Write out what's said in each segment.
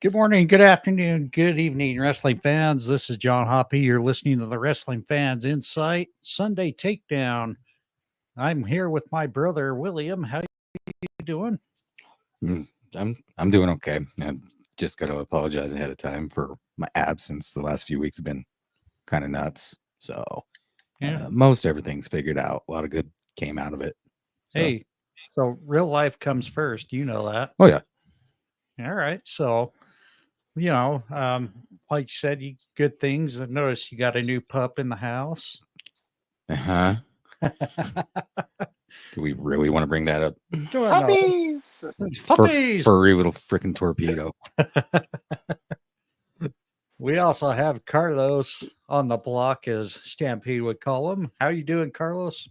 Good morning, good afternoon, good evening, wrestling fans. This is John Hoppy. You're listening to the Wrestling Fans Insight Sunday Takedown. I'm here with my brother William. How you doing? I'm doing okay. I just got to apologize ahead of time for my absence. The last few weeks have been kind of nuts. So most everything's figured out. A lot of good came out of it. Hey, so real life comes first. You know that. Oh yeah. All right. So, like you said, you good things. I noticed you got a new pup in the house. Uh-huh. Do we really want to bring that up? Puppies! Puppies! Furry little freaking torpedo. We also have Carlos on the block, as Stampede would call him. How you doing, Carlos?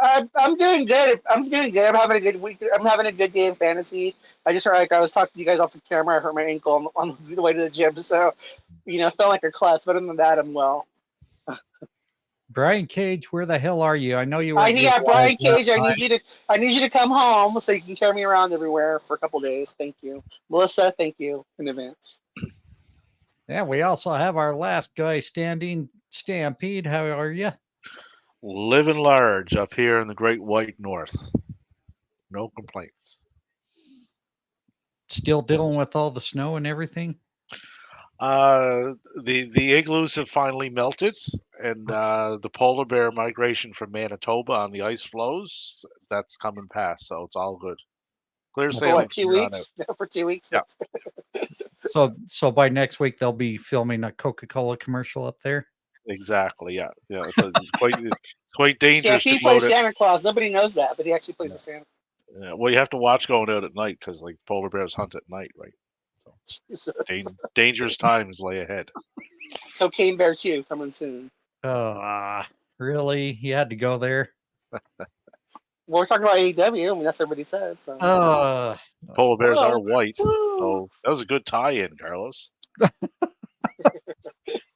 I'm doing good. I'm having a good week. I'm having a good day in fantasy. I just heard, I was talking to you guys off the camera. I hurt my ankle on the way to the gym, so felt like a klutz. But other than that, I'm well. Brian Cage, where the hell are you? I know you were. Brian Cage. I need you to come home so you can carry me around everywhere for a couple days. Thank you, Melissa. Thank you in advance. Yeah, we also have our last guy standing, Stampede. How are you? Living large up here in the Great White North. No complaints. Still dealing with all the snow and everything? The igloos have finally melted, and the polar bear migration from Manitoba on the ice floes, that's coming past, so it's all good. Clear sailing. For 2 weeks? For 2 weeks? Yeah. So by next week they'll be filming a Coca-Cola commercial up there. Exactly. Yeah. So it's quite dangerous. He plays Santa Claus. Nobody knows that, but he actually plays the Santa. Yeah. Well, you have to watch going out at night because like polar bears hunt at night, right? So dangerous times lay ahead. Cocaine Bear 2 coming soon. Really? You had to go there? Well, we're talking about AEW. I mean, that's what everybody says. So. Polar bears are white. So that was a good tie-in, Carlos.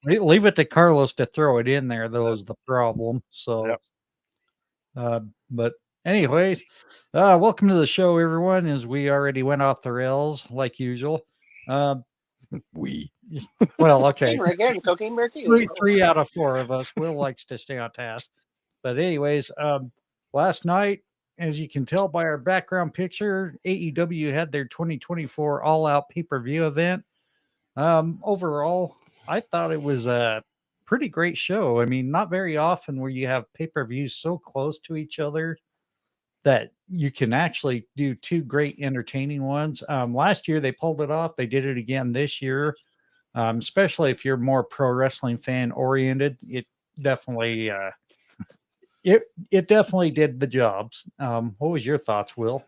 Leave it to Carlos to throw it in there, though, is the problem. So, but anyways, welcome to the show, everyone. As we already went off the rails, like usual. Well, okay. Again, Cocaine Bear 2. Three out of 4 of us. Will likes to stay on task. But anyways, last night, as you can tell by our background picture, AEW had their 2024 All Out pay-per-view event. Overall, I thought it was a pretty great show. I mean, not very often where you have pay-per-views so close to each other that you can actually do 2 great entertaining ones. Last year they pulled it off. They did it again this year. Especially if you're more pro wrestling fan oriented, it definitely it definitely did the jobs. What was your thoughts, Will?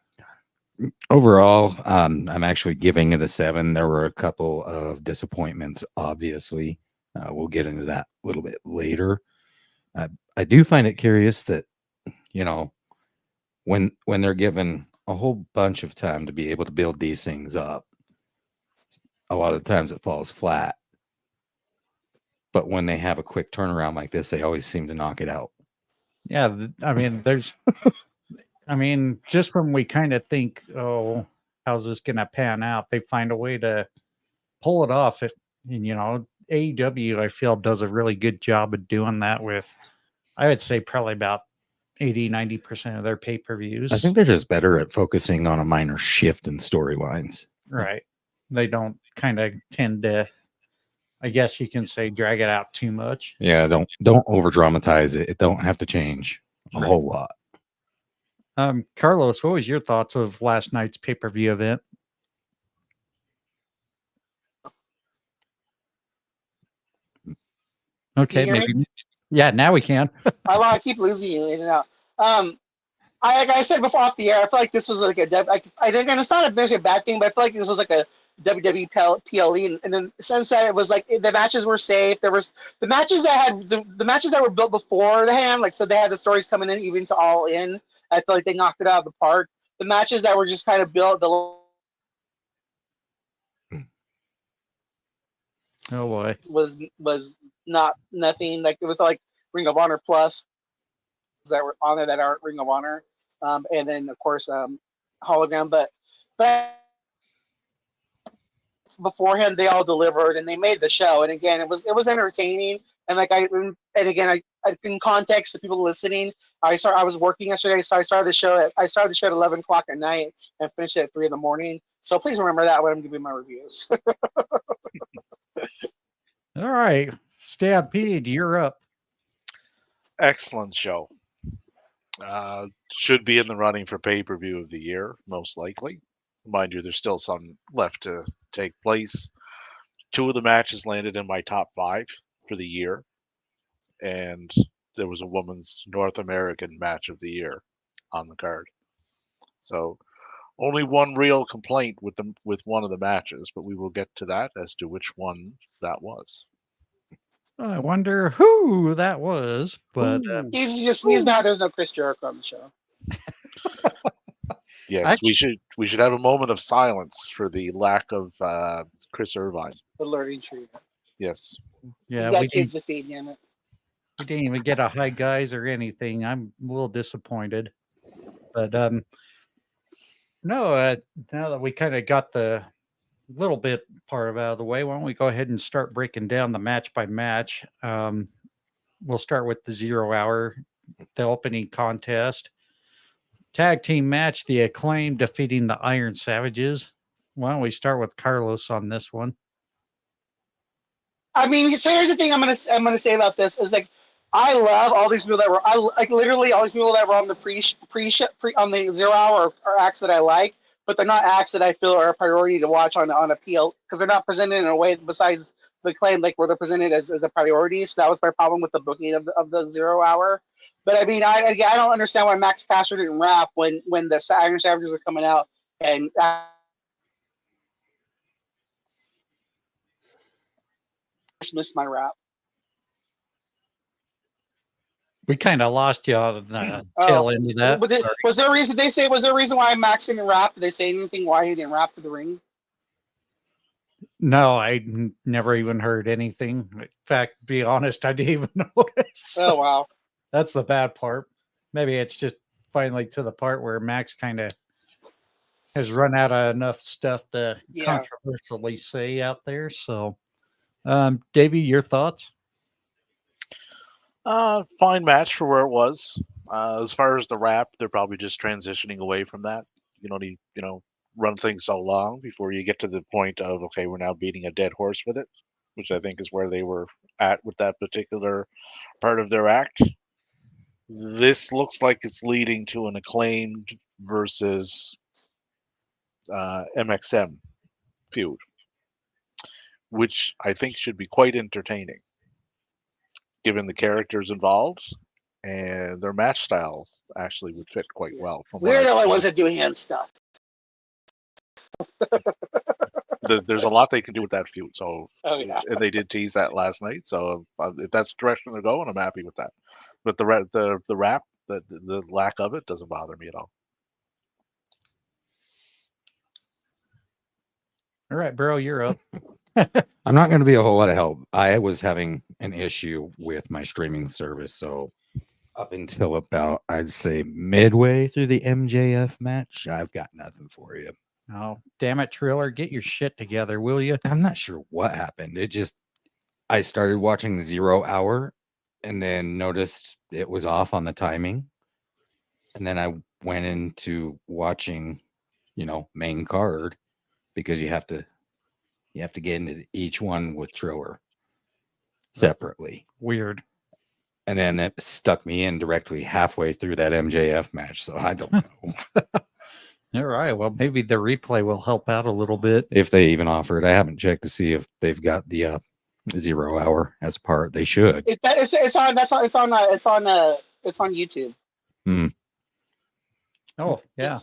Overall, I'm actually giving it a 7. There were a couple of disappointments, obviously. We'll get into that a little bit later. I do find it curious that, when they're given a whole bunch of time to be able to build these things up, a lot of times it falls flat. But when they have a quick turnaround like this, they always seem to knock it out. Yeah, I mean, just when we kind of think, oh, how's this going to pan out? They find a way to pull it off. And, AEW, I feel, does a really good job of doing that with, I would say, probably about 80-90% of their pay-per-views. I think they're just better at focusing on a minor shift in storylines. Right. They don't kind of tend to, I guess you can say, drag it out too much. Yeah, don't over dramatize it. It don't have to change a whole lot. Carlos, what was your thoughts of last night's pay-per-view event? Okay, maybe. Yeah, now we can. I keep losing you in and out. Like I said before off the air, I feel like this was like it's not a bad thing, but I feel like this was like a WWE PLE, and then since that it was like the matches were safe. There was the matches that had the matches that were built before the hand, like so they had the stories coming in even to All In. I feel like they knocked it out of the park. The matches that were just kind of built Oh boy, was not nothing like it was like Ring of Honor Plus that were on there that aren't Ring of Honor, and then of course hologram, but beforehand, they all delivered and they made the show. And again, it was entertaining. And in context to people listening, I was working yesterday, so I started the show at 11 o'clock at night and finished it at 3 in the morning. So please remember that when I'm giving my reviews. All right, Stampede, you're up. Excellent show. Should be in the running for pay-per-view of the year, most likely. Mind you, there's still some left to take place. 2 of the matches landed in my top 5 for the year, and there was a women's North American match of the year on the card. So only one real complaint with one of the matches, but we will get to that as to which one that was. I wonder who that was, but He's not. There's no Chris Jericho on the show. Yes, we should have a moment of silence for the lack of Chris Irvine. The learning tree. Yes. Yeah, yeah, he's got kids to feed, damn it. we didn't even get a hi guys or anything. I'm a little disappointed, but no. Now that we kind of got the little bit part of out of the way, why don't we go ahead and start breaking down the match by match? We'll start with the 0 hour, the opening contest. Tag team match, the Acclaim defeating the Iron Savages. Why don't we start with Carlos on this one? I mean, so here's the thing I'm gonna say about this is like I love all these people that were literally all these people that were on the pre on the 0 hour are acts that I like, but they're not acts that I feel are a priority to watch on a PL because they're not presented in a way besides the Acclaim like where they're presented as a priority. So that was my problem with the booking of the 0 hour. But I mean, I don't understand why Max Caster didn't rap when the Iron Savages are coming out and. Missed my rap. We kind of lost you on the tail end of that. Was there a reason was there a reason why Max didn't rap? Did they say anything why he didn't rap to the ring? No, I never even heard anything. In fact, to be honest, I didn't even notice. Oh wow. That's the bad part. Maybe it's just finally to the part where Max kind of has run out of enough stuff to controversially say out there. So Davey, your thoughts? Fine match for where it was. As far as the rap, they're probably just transitioning away from that. You don't need, run things so long before you get to the point of, okay, we're now beating a dead horse with it, which I think is where they were at with that particular part of their act. This looks like it's leading to an Acclaimed versus MXM feud, which I think should be quite entertaining, given the characters involved and their match styles actually would fit quite well. We're the only ones that do hand stuff. There's a lot they can do with that feud. So, and they did tease that last night. So if that's the direction they're going, I'm happy with that. But the rap, the lack of it doesn't bother me at all. All right, bro, you're up. I'm not going to be a whole lot of help. I was having an issue with my streaming service. So up until about, I'd say, midway through the MJF match, I've got nothing for you. Oh, damn it, Triller. Get your shit together, will you? I'm not sure what happened. I started watching the 0 hour and then noticed it was off on the timing. And then I went into watching, main card because you have to get into each one with Triller separately. Weird. And then it stuck me in directly halfway through that MJF match. So I don't know. All right. Well, maybe the replay will help out a little bit. If they even offer it. I haven't checked to see if they've got the 0 hour as part. They should. It's on YouTube. Hmm. Oh, yeah.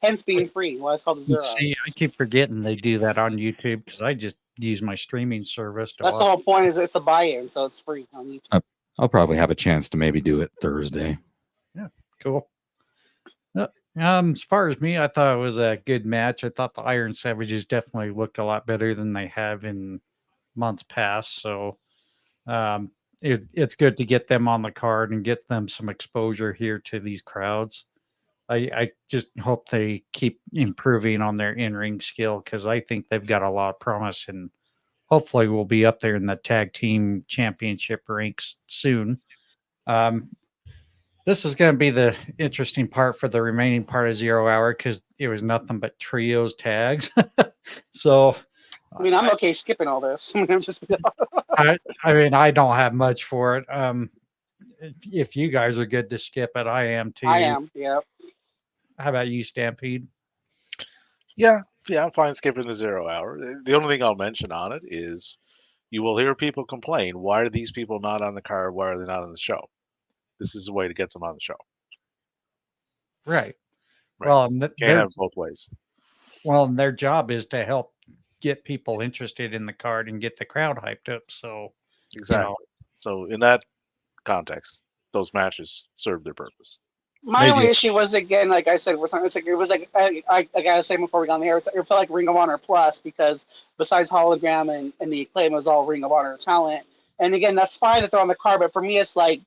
Hence being free. Well, it's called the 0 hour. See, I keep forgetting they do that on YouTube because I just use my streaming service. That's the whole point. Is it's a buy-in, so it's free on YouTube. I'll probably have a chance to maybe do it Thursday. Yeah, cool. As far as me, I thought it was a good match. I thought the Iron Savages definitely looked a lot better than they have in months past. So it's good to get them on the card and get them some exposure here to these crowds. I just hope they keep improving on their in-ring skill because I think they've got a lot of promise and hopefully we'll be up there in the tag team championship ranks soon. This is going to be the interesting part for the remaining part of 0 Hour because it was nothing but trios tags. So, I mean, I'm okay skipping all this. I'm just I mean, I don't have much for it. If you guys are good to skip it, I am too. I am. Yeah. How about you, Stampede? Yeah, I'm fine skipping the 0 Hour. The only thing I'll mention on it is you will hear people complain, why are these people not on the card? Why are they not on the show? This is a way to get them on the show. Right. Right. Well, Can't have it both ways. Well, and their job is to help get people interested in the card and get the crowd hyped up. So, Exactly. So in that context, those matches serve their purpose. My only issue was, again, like I said, it was like I gotta say before we got on the air, it felt like Ring of Honor Plus because besides Hologram and the Acclaim, it was all Ring of Honor talent. And again, that's fine to throw on the card, but for me, it's like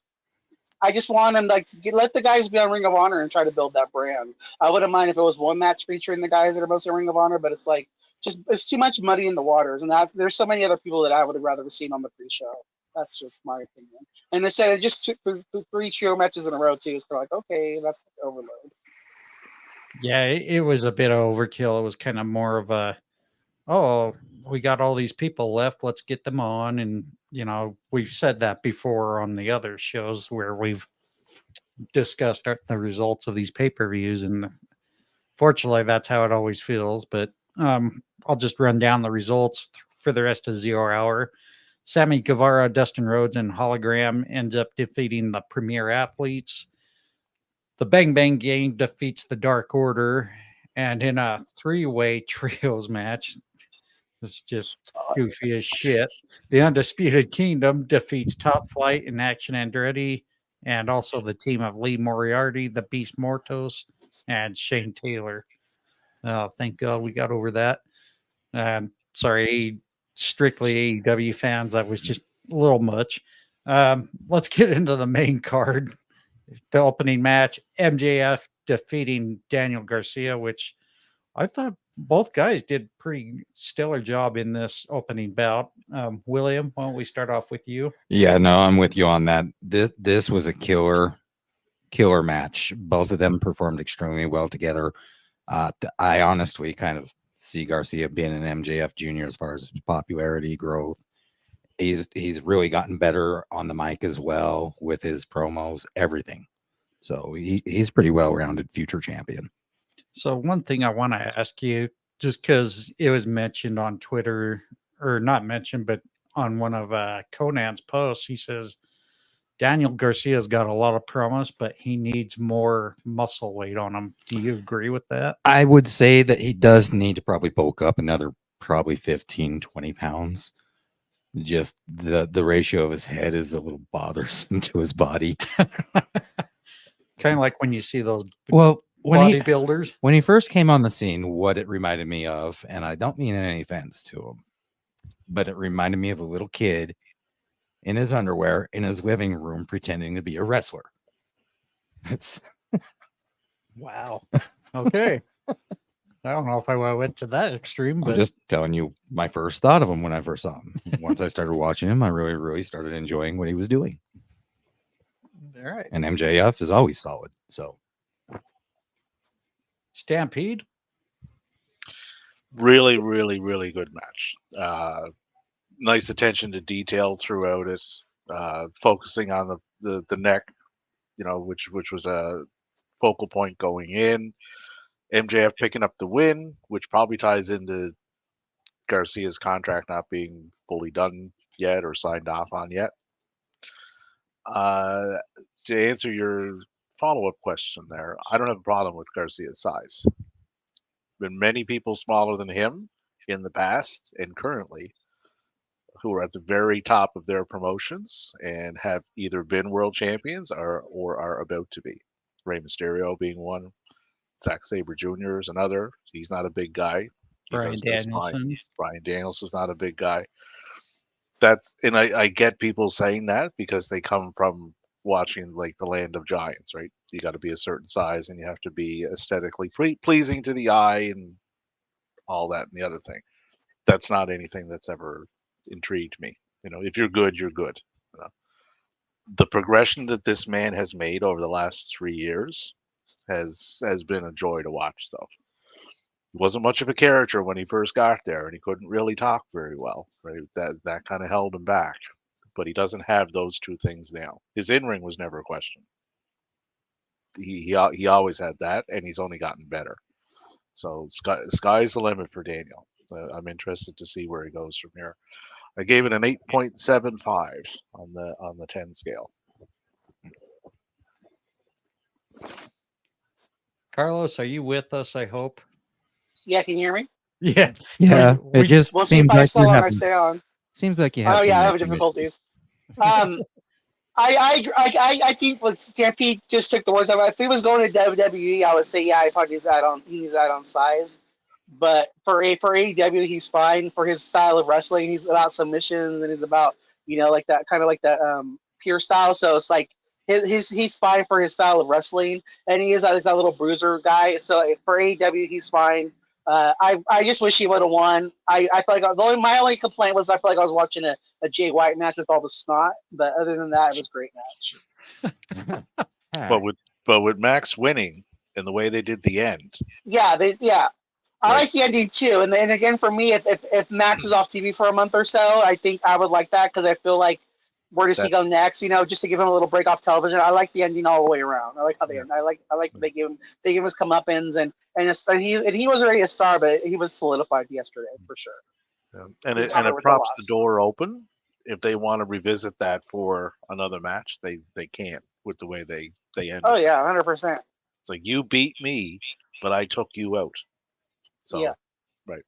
I just want them let the guys be on Ring of Honor and try to build that brand. I wouldn't mind if it was one match featuring the guys that are mostly Ring of Honor, but it's like it's too much muddy in the waters, and there's so many other people that I would have rather seen on the pre-show. That's just my opinion. And instead, it just took 3 trio matches in a row too. It's like, okay, that's overload. Yeah, it was a bit of overkill. It was kind of more of a, oh, we got all these people left. Let's get them on. And, we've said that before on the other shows where we've discussed the results of these pay-per-views. And fortunately, that's how it always feels. But I'll just run down the results for the rest of 0 Hour. Sammy Guevara, Dustin Rhodes, and Hologram ends up defeating the Premier Athletes. The Bang Bang Gang defeats the Dark Order. And in a 3-way trios match, it's just goofy as shit. The Undisputed Kingdom defeats Top Flight and Action Andretti, and also the team of Lee Moriarty, the Beast Mortos, and Shane Taylor. Thank God we got over that. Sorry, strictly AEW fans, that was just a little much. Let's get into the main card. The opening match, MJF defeating Daniel Garcia, which I thought both guys did pretty stellar job in this opening bout. William, why don't we start off with you? Yeah, no, I'm with you on that. This was a killer match. Both of them performed extremely well together. I honestly kind of see Garcia being an MJF Jr. as far as popularity growth. He's really gotten better on the mic as well with his promos, everything. So he's pretty well-rounded future champion. So one thing I want to ask you, just because it was mentioned on Twitter, or not mentioned, but on one of Conan's posts, he says Daniel Garcia's got a lot of promise, but he needs more muscle weight on him. Do you agree with that? I would say that he does need to probably bulk up another probably 15, 20 pounds. Just the ratio of his head is a little bothersome to his body. Kind of like when you see those bodybuilders. When he first came on the scene, what it reminded me of, and I don't mean any offense to him, but it reminded me of a little kid in his underwear in his living room pretending to be a wrestler. It's wow. Okay. I don't know if I went to that extreme, but I'm just telling you my first thought of him when I first saw him. Once I started watching him, I really, really started enjoying what he was doing. All right. And MJF is always solid. So Stampede. Really, really, really good match. Nice attention to detail throughout it. Focusing on the neck, which was a focal point going in. MJF picking up the win, which probably ties into Garcia's contract not being fully done yet or signed off on yet. To answer your follow-up question there, I don't have a problem with Garcia's size. Been many people smaller than him in the past and currently who are at the very top of their promotions and have either been world champions or are about to be. Rey Mysterio being one. Zack Sabre Jr. is another. He's not a big guy. Bryan Danielson. Bryan Danielson's not a big guy. I get people saying that because they come from watching like the Land of Giants, right? You got to be a certain size and you have to be aesthetically pleasing to the eye and all that and the other thing. That's not anything that's ever intrigued me. If you're good, you're good. The progression that this man has made over the last 3 years has been a joy to watch. Though he wasn't much of a character when he first got there, and he couldn't really talk very well. Right, that kind of held him back. But he doesn't have those two things now. His in-ring was never a question. He always had that, and he's only gotten better. So sky's the limit for Daniel. I'm interested to see where he goes from here. I gave it an 8.75 on the 10 scale. Carlos, are you with us? I hope. Yeah, can you hear me? Yeah. Yeah, We- it just We'll see if seems I like still you're on I having, stay on. seems like you have. Oh yeah, I have connection difficulties. issues. I think what Stampede just took the words out. If he was going to WWE, I would say yeah, he needs that on size. But for AEW, he's fine for his style of wrestling. He's about submissions and he's about like that kind of like that pure style. So it's like he's fine for his style of wrestling, and he is like that little bruiser guy. So for AEW, he's fine. I just wish he would have won. I feel like my only complaint was I feel like I was watching a Jay White match with all the snot, but other than that, it was a great match. But with Max winning and the way they did the end, Yeah, I Right. like the ending too. And again, for me, if Max is off TV for a month or so, I think I would like that because I feel like where does he go next? Just to give him a little break off television. I like the ending all the way around. I like how they end. I like that they give him his comeuppance and he was already a star, but he was solidified yesterday for sure. and He's it covered with the props the loss. door open. If they want to revisit that for another match, they can with the way they ended. Oh yeah, 100%. It's like you beat me, but I took you out. So Yeah. right.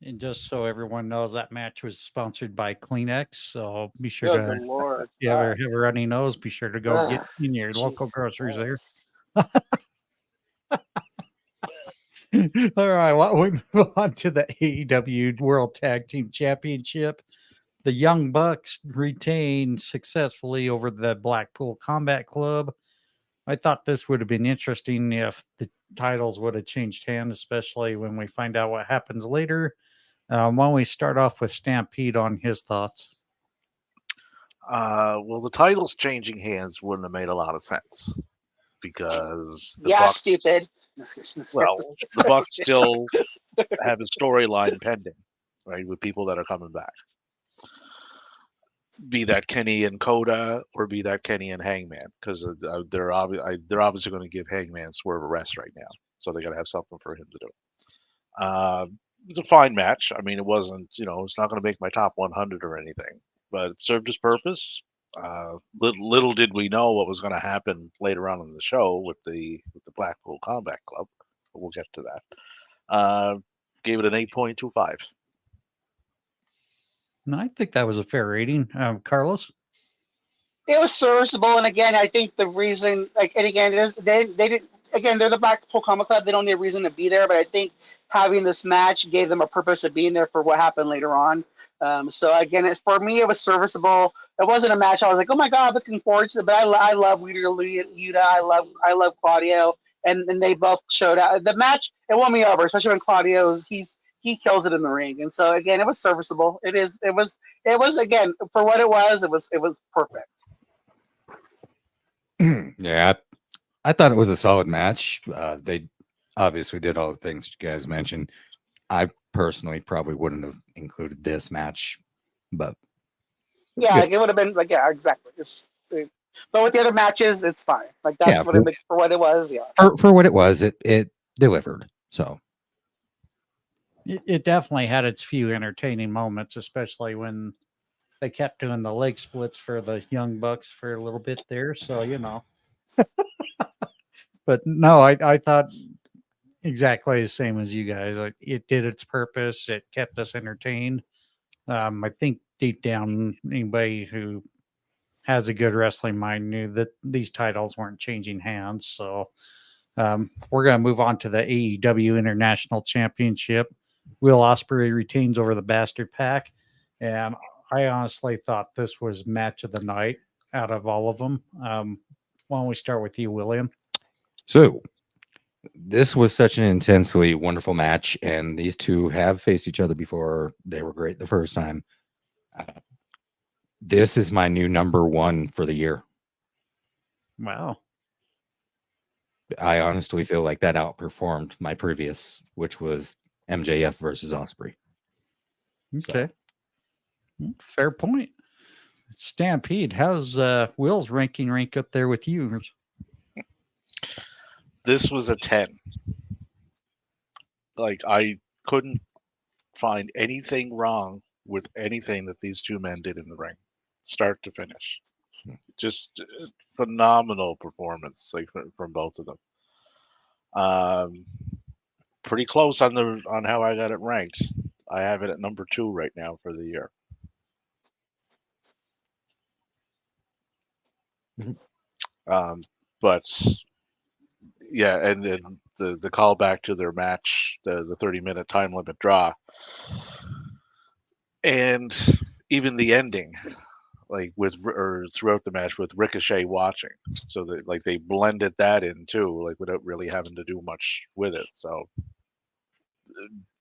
And just so everyone knows, that match was sponsored by Kleenex. So be sure Oh, to, good lord. if you ever have a runny nose, be sure to go get Ugh, in your local Jesus groceries there. Christ. All right, well, we move on to the AEW World Tag Team Championship. The Young Bucks retained successfully over the Blackpool Combat Club. I thought this would have been interesting if the titles would have changed hands, especially when we find out what happens later. Why don't we start off with Stampede on his thoughts? Well, the titles changing hands wouldn't have made a lot of sense because the Yeah, Bucks. stupid. Well, the Bucks still have a storyline pending, right, with people that are coming back. Be that Kenny and Coda, or be that Kenny and Hangman, because they're obviously going to give Hangman Swerve a rest right now, so they got to have something for him to do. It's a fine match. I mean, it wasn't, it's not going to make my top 100 or anything, but it served its purpose. Little did we know what was going to happen later on in the show with the Blackpool Combat Club. But we'll get to that. Gave it an 8.25. No, I think that was a fair rating. Carlos? It was serviceable, and again, I think the reason, and again, they didn't. Again, they're the Blackpool Comic Club. They don't need a reason to be there, but I think having this match gave them a purpose of being there for what happened later on. So again, for me, it was serviceable. It wasn't a match I was like, oh my god, looking forward to it. But I love Yuta. I love Claudio, and they both showed out. The match it won me over, especially when he kills it in the ring. And so again, it was serviceable. It was again for what it was. It was perfect. Yeah, I thought it was a solid match. They obviously did all the things you guys mentioned. I personally probably wouldn't have included this match, but yeah, like it would have been like exactly. But with the other matches, it's fine. Like that's for what it was. Yeah, for what it was, it delivered. So it definitely had its few entertaining moments, especially when they kept doing the leg splits for the Young Bucks for a little bit there. So, but no, I thought exactly the same as you guys. It did its purpose. It kept us entertained. I think deep down, anybody who has a good wrestling mind knew that these titles weren't changing hands. So we're going to move on to the AEW International Championship. Will Ospreay retains over the Bastard Pack. And I honestly thought this was match of the night. out of all of them. Why don't we start with you, William? So this was such an intensely wonderful match, and these two have faced each other before. They were great the first time. This is my new number one for the year. Wow. I honestly feel like that outperformed my previous, which was MJF versus Ospreay. Okay. Fair point. Stampede, how's Will's ranking rank up there with you? This was a 10. Like, I couldn't find anything wrong with anything that these two men did in the ring, start to finish. Just phenomenal performance, like, from both of them. Pretty close on how I got it ranked. I have it at number 2 right now for the year. But yeah, and then the callback to their match, the 30-minute time limit draw, and even the ending, like throughout the match with Ricochet watching, so that like they blended that in too, like without really having to do much with it. So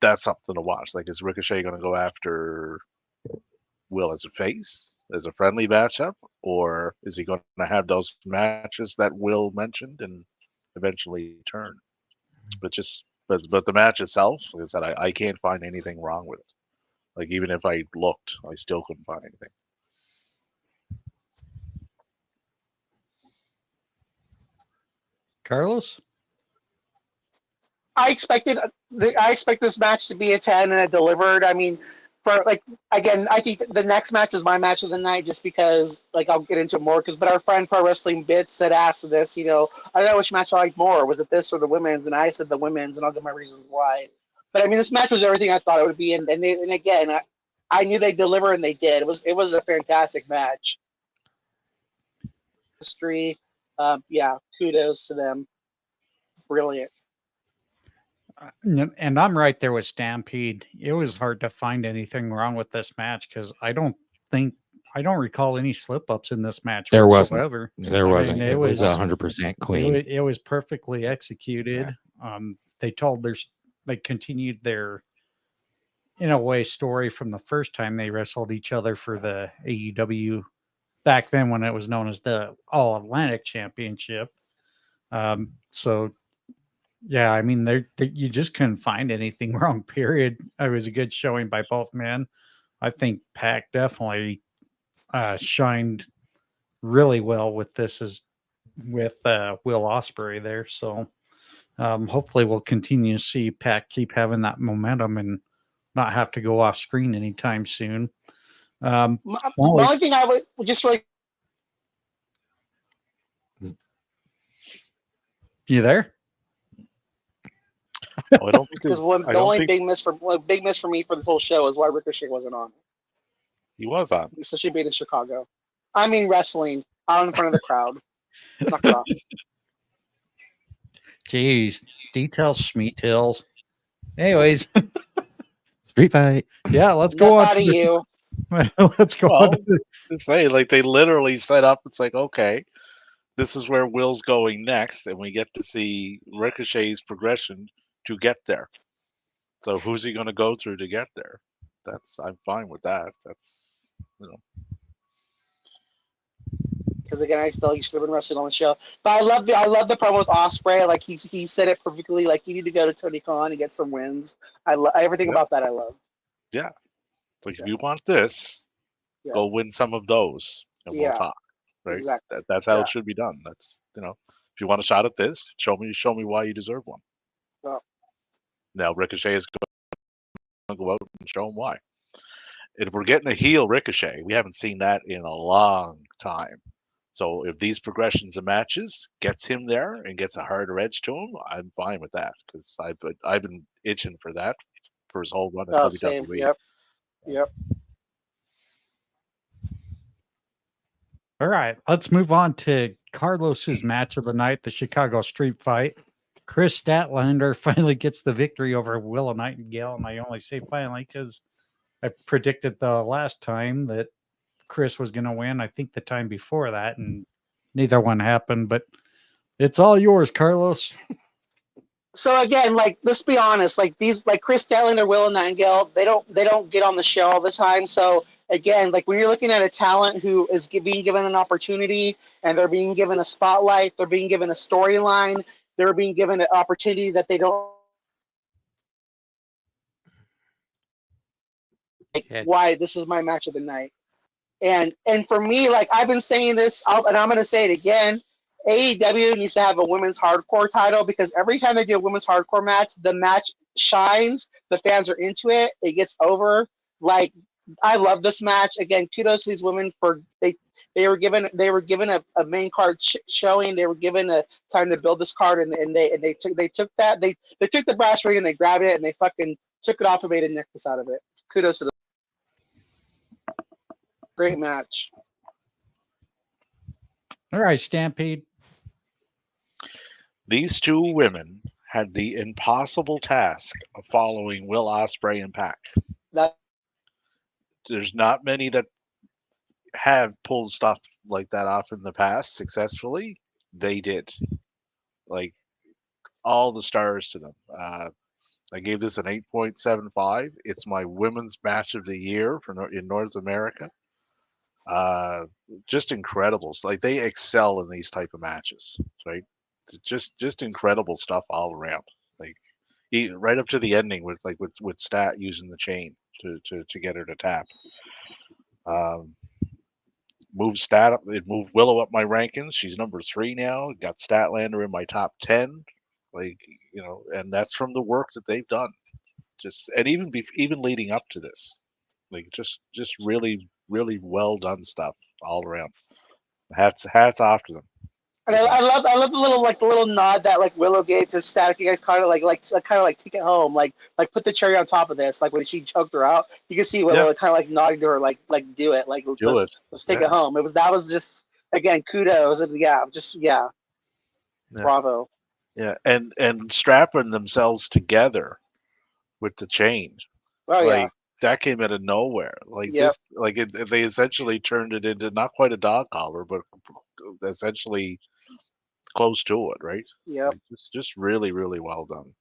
that's something to watch. Like, is Ricochet going to go after Will as a face, as a friendly matchup, or is he going to have those matches that Will mentioned and eventually turn? But the match itself, like I said, I can't find anything wrong with it. Like, even if I looked, I still couldn't find anything. Carlos? I expect this match to be a 10, and it delivered. I mean, for like, again, I think the next match was my match of the night, just because, like, I'll get into it more. But our friend Pro Wrestling Bits had asked this, I don't know which match I liked more. Was it this or the women's? And I said the women's, and I'll give my reasons why. But I mean, this match was everything I thought it would be, and again, I knew they'd deliver, and they did. It was a fantastic match. History, yeah, kudos to them. Brilliant. And I'm right there with Stampede. It was hard to find anything wrong with this match because I don't recall any slip ups in this match There whatsoever. wasn't. It was 100% clean. It was perfectly executed. Yeah. They continued their, in a way, story from the first time they wrestled each other for the AEW back then, when it was known as the All Atlantic Championship. So yeah, I mean, you just couldn't find anything wrong, period. It was a good showing by both men. I think Pac definitely shined really well with Will Ospreay there. So hopefully we'll continue to see Pac keep having that momentum and not have to go off screen anytime soon. The only thing I would just really... You there? Oh, I don't think because the only big miss for me for this whole show is why Ricochet wasn't on. He was on. So she'd be in Chicago. I mean, wrestling out in front of the crowd. Knock it off. Jeez, details, schmeetails. Anyways, Street fight. Yeah, let's go on. Out of you. Let's go on. To say, like, they literally set up. It's like, okay, this is where Will's going next, and we get to see Ricochet's progression to get there. So who's he going to go through to get there? I'm fine with that. That's, Because again, I feel like he should have been wrestling on the show. But I love the promo with Ospreay. Like he said it perfectly. Like, you need to go to Tony Khan and get some wins. Everything about that I love. Yeah. It's like, if you want this, go win some of those, and we'll talk. Right? Exactly. That's how it should be done. That's, if you want a shot at this, show me why you deserve one. Well, now Ricochet is going to go out and show him why. And if we're getting a heel Ricochet, we haven't seen that in a long time. So if these progressions of matches gets him there and gets a harder edge to him, I'm fine with that, because I've been itching for that for his whole run at WWE. Same. Yep. All right, let's move on to Carlos's match of the night, the Chicago Street Fight. Chris Statlander finally gets the victory over Willow Nightingale, and I only say finally because I predicted the last time that Chris was going to win. I think the time before that, and neither one happened. But it's all yours, Carlos. So again, like, let's be honest, like these, like Chris Statlander or Willow Nightingale, they don't get on the show all the time. So again, like when you're looking at a talent who is being given an opportunity and they're being given a spotlight, they're being given a storyline, they're being given an opportunity that they don't. Like, why this is my match of the night. And for me, like I've been saying this, and I'm going to say it again. AEW needs to have a women's hardcore title, because every time they do a women's hardcore match, the match shines. The fans are into it. It gets over. Like, I love this match. Again, kudos to these women for they were given a main card showing. They were given a time to build this card, and they took the brass ring and they grabbed it and they fucking took it off and made a necklace out of it. Kudos to them. Great match. All right, Stampede. These two women had the impossible task of following Will Ospreay and Pac. There's not many that have pulled stuff like that off in the past successfully. They did. Like, all the stars to them. I gave this an 8.75. It's my women's match of the year in North America. Just incredible. Like, they excel in these type of matches, right? Just incredible stuff all around. Like, right up to the ending with Stat using the chain to get her to tap. Moved Stat up. It moved Willow up my rankings. She's number 3 now. Got Statlander in my top 10. Like, and that's from the work that they've done. And even leading up to this, like just really, really well done stuff all around. Hats off to them. And I love the little nod that like Willow gave to Static. You guys kind of like take it home, like put the cherry on top of this. Like when she choked her out, you can see Willow kind of like nodding to her, like do it, like let's take it home. That was just, again, kudos, and bravo. Yeah, and strapping themselves together with the chain. Oh yeah. That came out of nowhere. This, they essentially turned it into not quite a dog collar, but essentially close to it, right? Yeah. It's just really, really well done.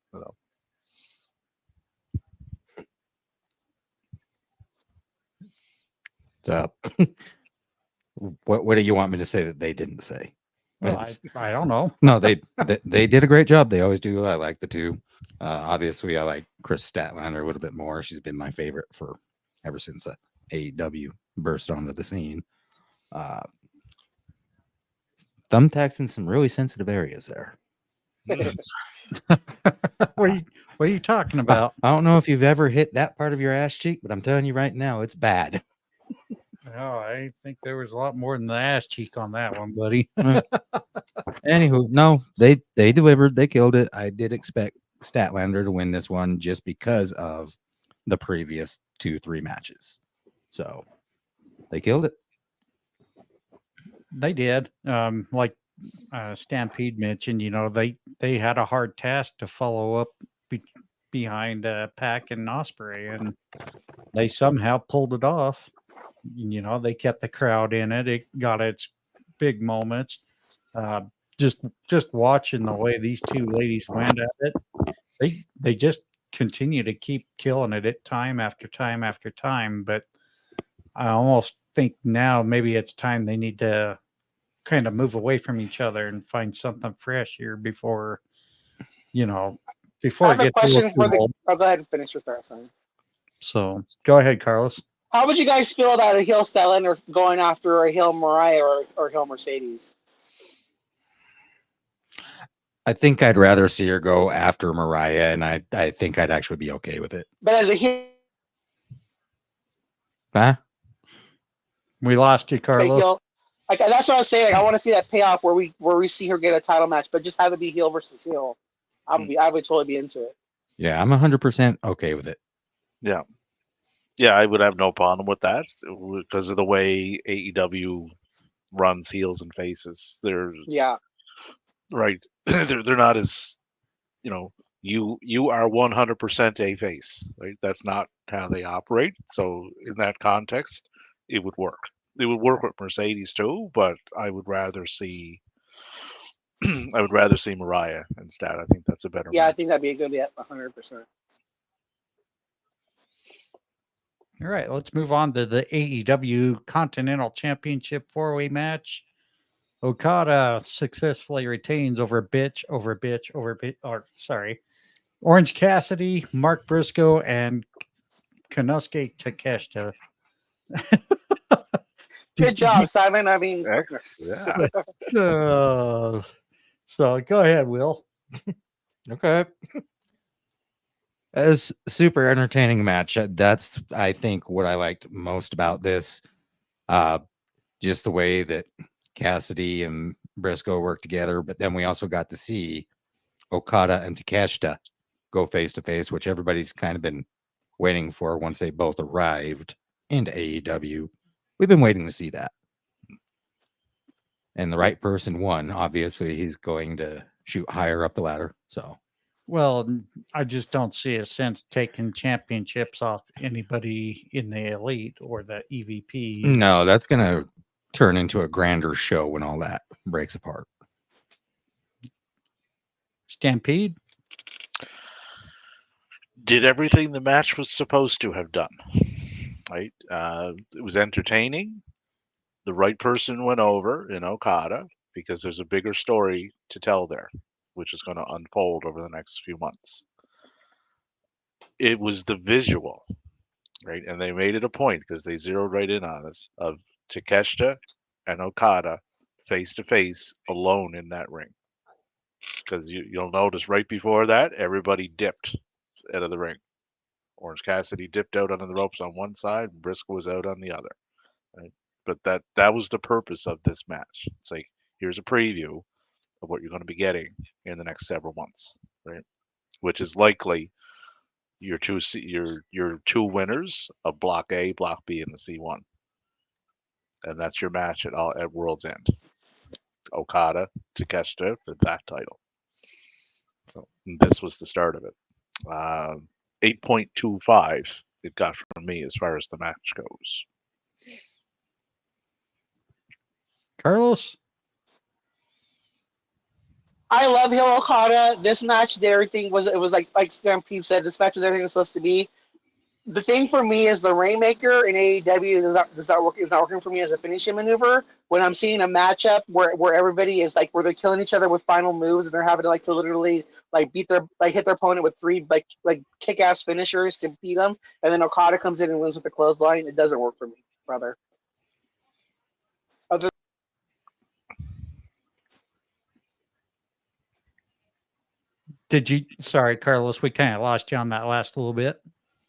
So, what do you want me to say that they didn't say? Well, I don't know. No, they did a great job. They always do. I like the two. Obviously, I like Chris Statlander a little bit more. She's been my favorite for ever since AEW burst onto the scene. Thumbtacks in some really sensitive areas there. What are you talking about? I don't know if you've ever hit that part of your ass cheek, but I'm telling you right now, it's bad. Oh, I think there was a lot more than the ass cheek on that one, buddy. Anywho, no, they delivered. They killed it. I did expect Statlander to win this one just because of the previous 2-3 matches. So they killed it. They did. Like Stampede mentioned, they had a hard task to follow up behind Pac and Ospreay, and they somehow pulled it off. They kept the crowd in it. It got its big moments. Just watching the way these two ladies went at it, they just continue to keep killing it time after time after time. But I almost think now maybe it's time they need to kind of move away from each other and find something fresh here before I have a question for go ahead and finish your thought, son. So go ahead, Carlos. How would you guys feel about a heel Statlander going after a heel Mariah or heel Mercedes? I think I'd rather see her go after Mariah, and I think I'd actually be okay with it. But as a heel, we lost you, Carlos. That's what I was saying. I want to see that payoff where we see her get a title match, but just have it be heel versus heel. I would totally be into it. Yeah, I'm 100% okay with it. Yeah. Yeah, I would have no problem with that because of the way AEW runs heels and faces. Right. They're not as, you are 100% a face, right? That's not how they operate. So in that context, it would work. it would work with Mercedes too, but I would rather see I would rather see Mariah instead. I think that's a better Yeah, I match. think that'd be a good 100%. All right, let's move on to the AEW Continental Championship 4-way match. Okada successfully retains over bitch, Orange Cassidy, Mark Briscoe, and Konosuke Takeshita. Good job, Simon. I mean, Yeah. So go ahead, Will. Okay. It's super entertaining match. That's, I think, what I liked most about this. Just the way that Cassidy and Briscoe work together, but then we also got to see Okada and Takeshita go face to face, which everybody's kind of been waiting for once they both arrived into AEW. We've been waiting to see that. And the right person won. Obviously, he's going to shoot higher up the ladder. So, well, I just don't see a sense taking championships off anybody in the elite or the EVP. no, that's going to turn into a grander show when all that breaks apart. Stampede? Did everything the match was supposed to have done. Right? It was entertaining. The right person went over in Okada because there's a bigger story to tell there, which is going to unfold over the next few months. It was the visual, right? And they made it a point because they zeroed right in on it of Takeshita and Okada face to face alone in that ring. Because you'll notice right before that, everybody dipped out of the ring. Orange Cassidy dipped out onto the ropes on one side, and Briscoe was out on the other. Right? But that was the purpose of this match. It's like, here's a preview of what you're going to be getting in the next several months, right? Which is likely your two winners of Block A, Block B, and the C1, and that's your match at World's End. Okada, Takeshita for that title. So this was the start of it. 8.25 it got from me as far as the match goes. Carlos? I love Hiro Okada. This match did everything. It was like Stampede said. This match was everything it was supposed to be. The thing for me is the Rainmaker in AEW is not working for me as a finishing maneuver. When I'm seeing a matchup where everybody is like where they're killing each other with final moves and they're having to literally hit their opponent with three like kick ass finishers to beat them, and then Okada comes in and wins with the clothesline. It doesn't work for me, brother. Sorry, Carlos, we kind of lost you on that last little bit.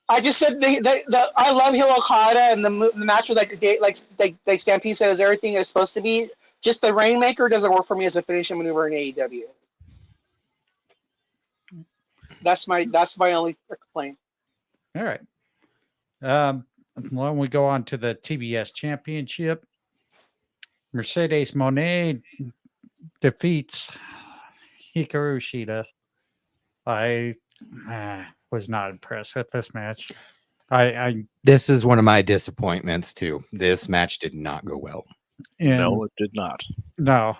I just said I love Hiro Okada, and the match was like Stampede said is everything it's supposed to be. Just the Rainmaker doesn't work for me as a finishing maneuver in AEW. That's my only complaint. All right. When we go on to the TBS Championship, Mercedes Moné defeats Hikaru Shida. I was not impressed with this match. This is one of my disappointments too. This match did not go well. No, it did not. No.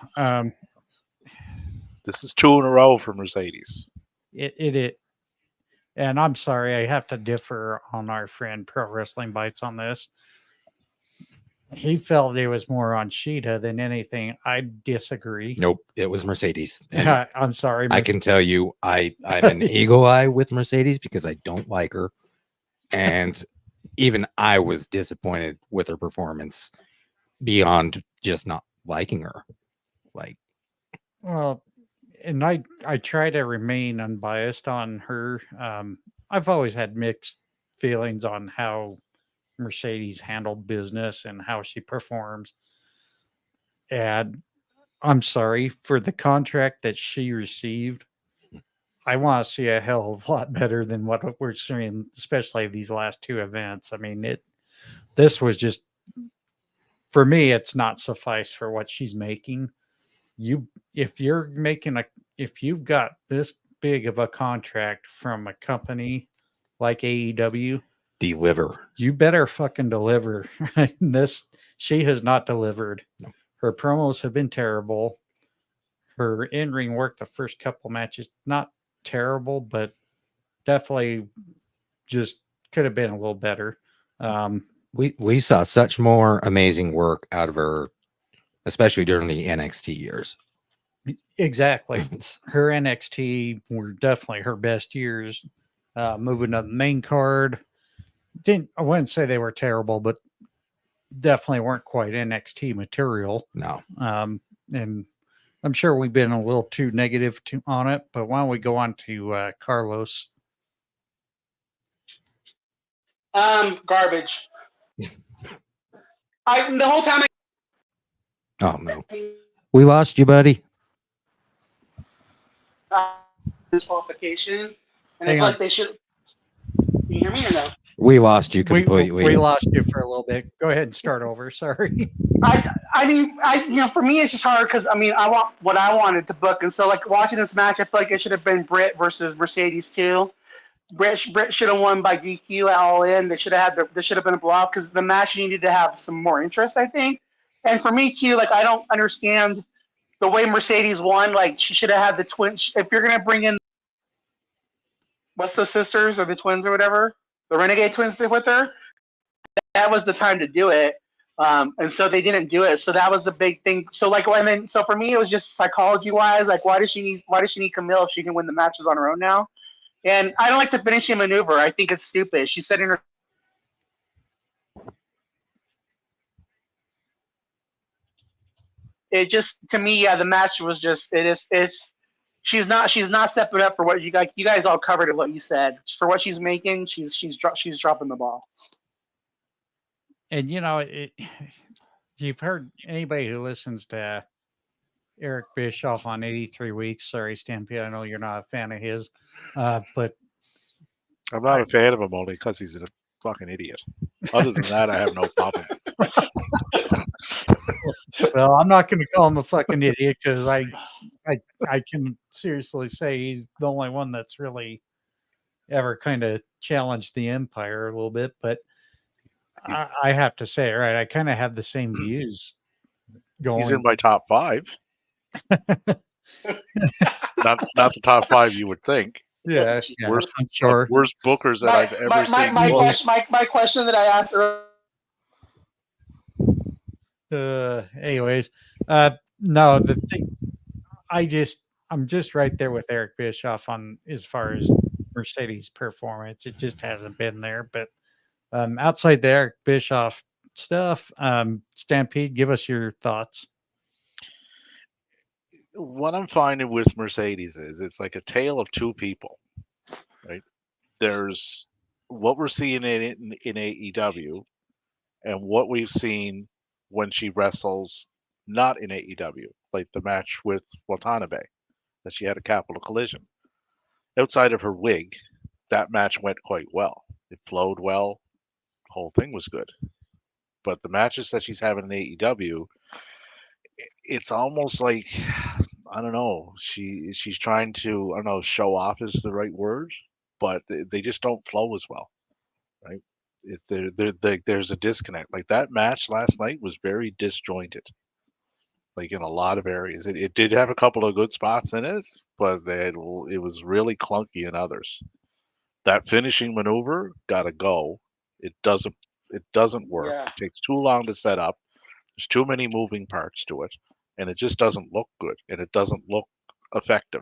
This is 2 in a row for Mercedes. It and I'm sorry, I have to differ on our friend Pro Wrestling Bites on this. He felt it was more on Shida than anything. I disagree. Nope, it was Mercedes. I'm sorry. I can tell you, I'm an eagle eye with Mercedes because I don't like her, and even I was disappointed with her performance beyond just not liking her. Well, and I try to remain unbiased on her. I've always had mixed feelings on how Mercedes handled business and how she performs. And I'm sorry for the contract that she received. I want to see a hell of a lot better than what we're seeing, especially these last 2 events. I mean, this was just, for me, it's not suffice for what she's making. If you've got this big of a contract from a company like AEW, Deliver. You better fucking deliver. she has not delivered. No. Her promos have been terrible. Her in-ring work the first couple matches, not terrible, but definitely just could have been a little better. We saw such more amazing work out of her, especially during the NXT years. Exactly. Her NXT were definitely her best years. Moving to the main card. I wouldn't say they were terrible, but definitely weren't quite NXT material. No. And I'm sure we've been a little too negative on it, but why don't we go on to Carlos? Garbage. The whole time Oh no. We lost you, buddy. disqualification, and I Hang feel on. like they should. Can you hear me or no? We lost you completely. We lost you for a little bit. Go ahead and start over. Sorry. For me, it's just hard because I want what I wanted to book, and so like watching this match, I feel like it should have been Britt versus Mercedes too. Britt should have won by DQ at All In. There should have been a blowout because the match needed to have some more interest, I think. And for me too, like I don't understand the way Mercedes won. Like she should have had the twins. If you're gonna bring in what's the sisters or the twins or whatever, the Renegade twins with her, that was the time to do it. And so they didn't do it. So that was the big thing. So so for me, it was just psychology wise, like why does she need Camille if she can win the matches on her own now? And I don't like the finishing maneuver. I think it's stupid. She said in her it just to me, yeah, the match was just it's she's not stepping up for what you guys all covered it what you said. For what she's making, she's dropping the ball. And you've heard anybody who listens to Eric Bischoff on 83 Weeks. Sorry, Stampede, I know you're not a fan of his, but I'm not a fan of him only because he's a fucking idiot. Other than that, I have no problem. well, I'm not going to call him a fucking idiot because I can seriously say he's the only one that's really ever kind of challenged the Empire a little bit. But I have to say, right, I kind of have the same views going. He's in my top 5. not the top 5 you would think. Yeah, worst, I'm sure. Worst bookers that I've ever seen. My question that I asked earlier. Anyways, no, the thing, I'm just right there with Eric Bischoff on as far as Mercedes' performance. It just hasn't been there. But outside the Eric Bischoff stuff, Stampede, give us your thoughts. What I'm finding with Mercedes is it's like a tale of two people, right? There's what we're seeing in AEW and what we've seen when she wrestles not in AEW, like the match with Watanabe, that she had a capital collision. Outside of her wig, that match went quite well. It flowed well. The whole thing was good. But the matches that she's having in AEW, it's almost like, I don't know, she's trying to, I don't know, show off is the right word, but they just don't flow as well, right? There's a disconnect. Like that match last night was very disjointed, like in a lot of areas. It did have a couple of good spots in it, but it was really clunky in others. That finishing maneuver gotta go. It doesn't work. Yeah. It takes too long to set up. There's too many moving parts to it, and it just doesn't look good, and it doesn't look effective,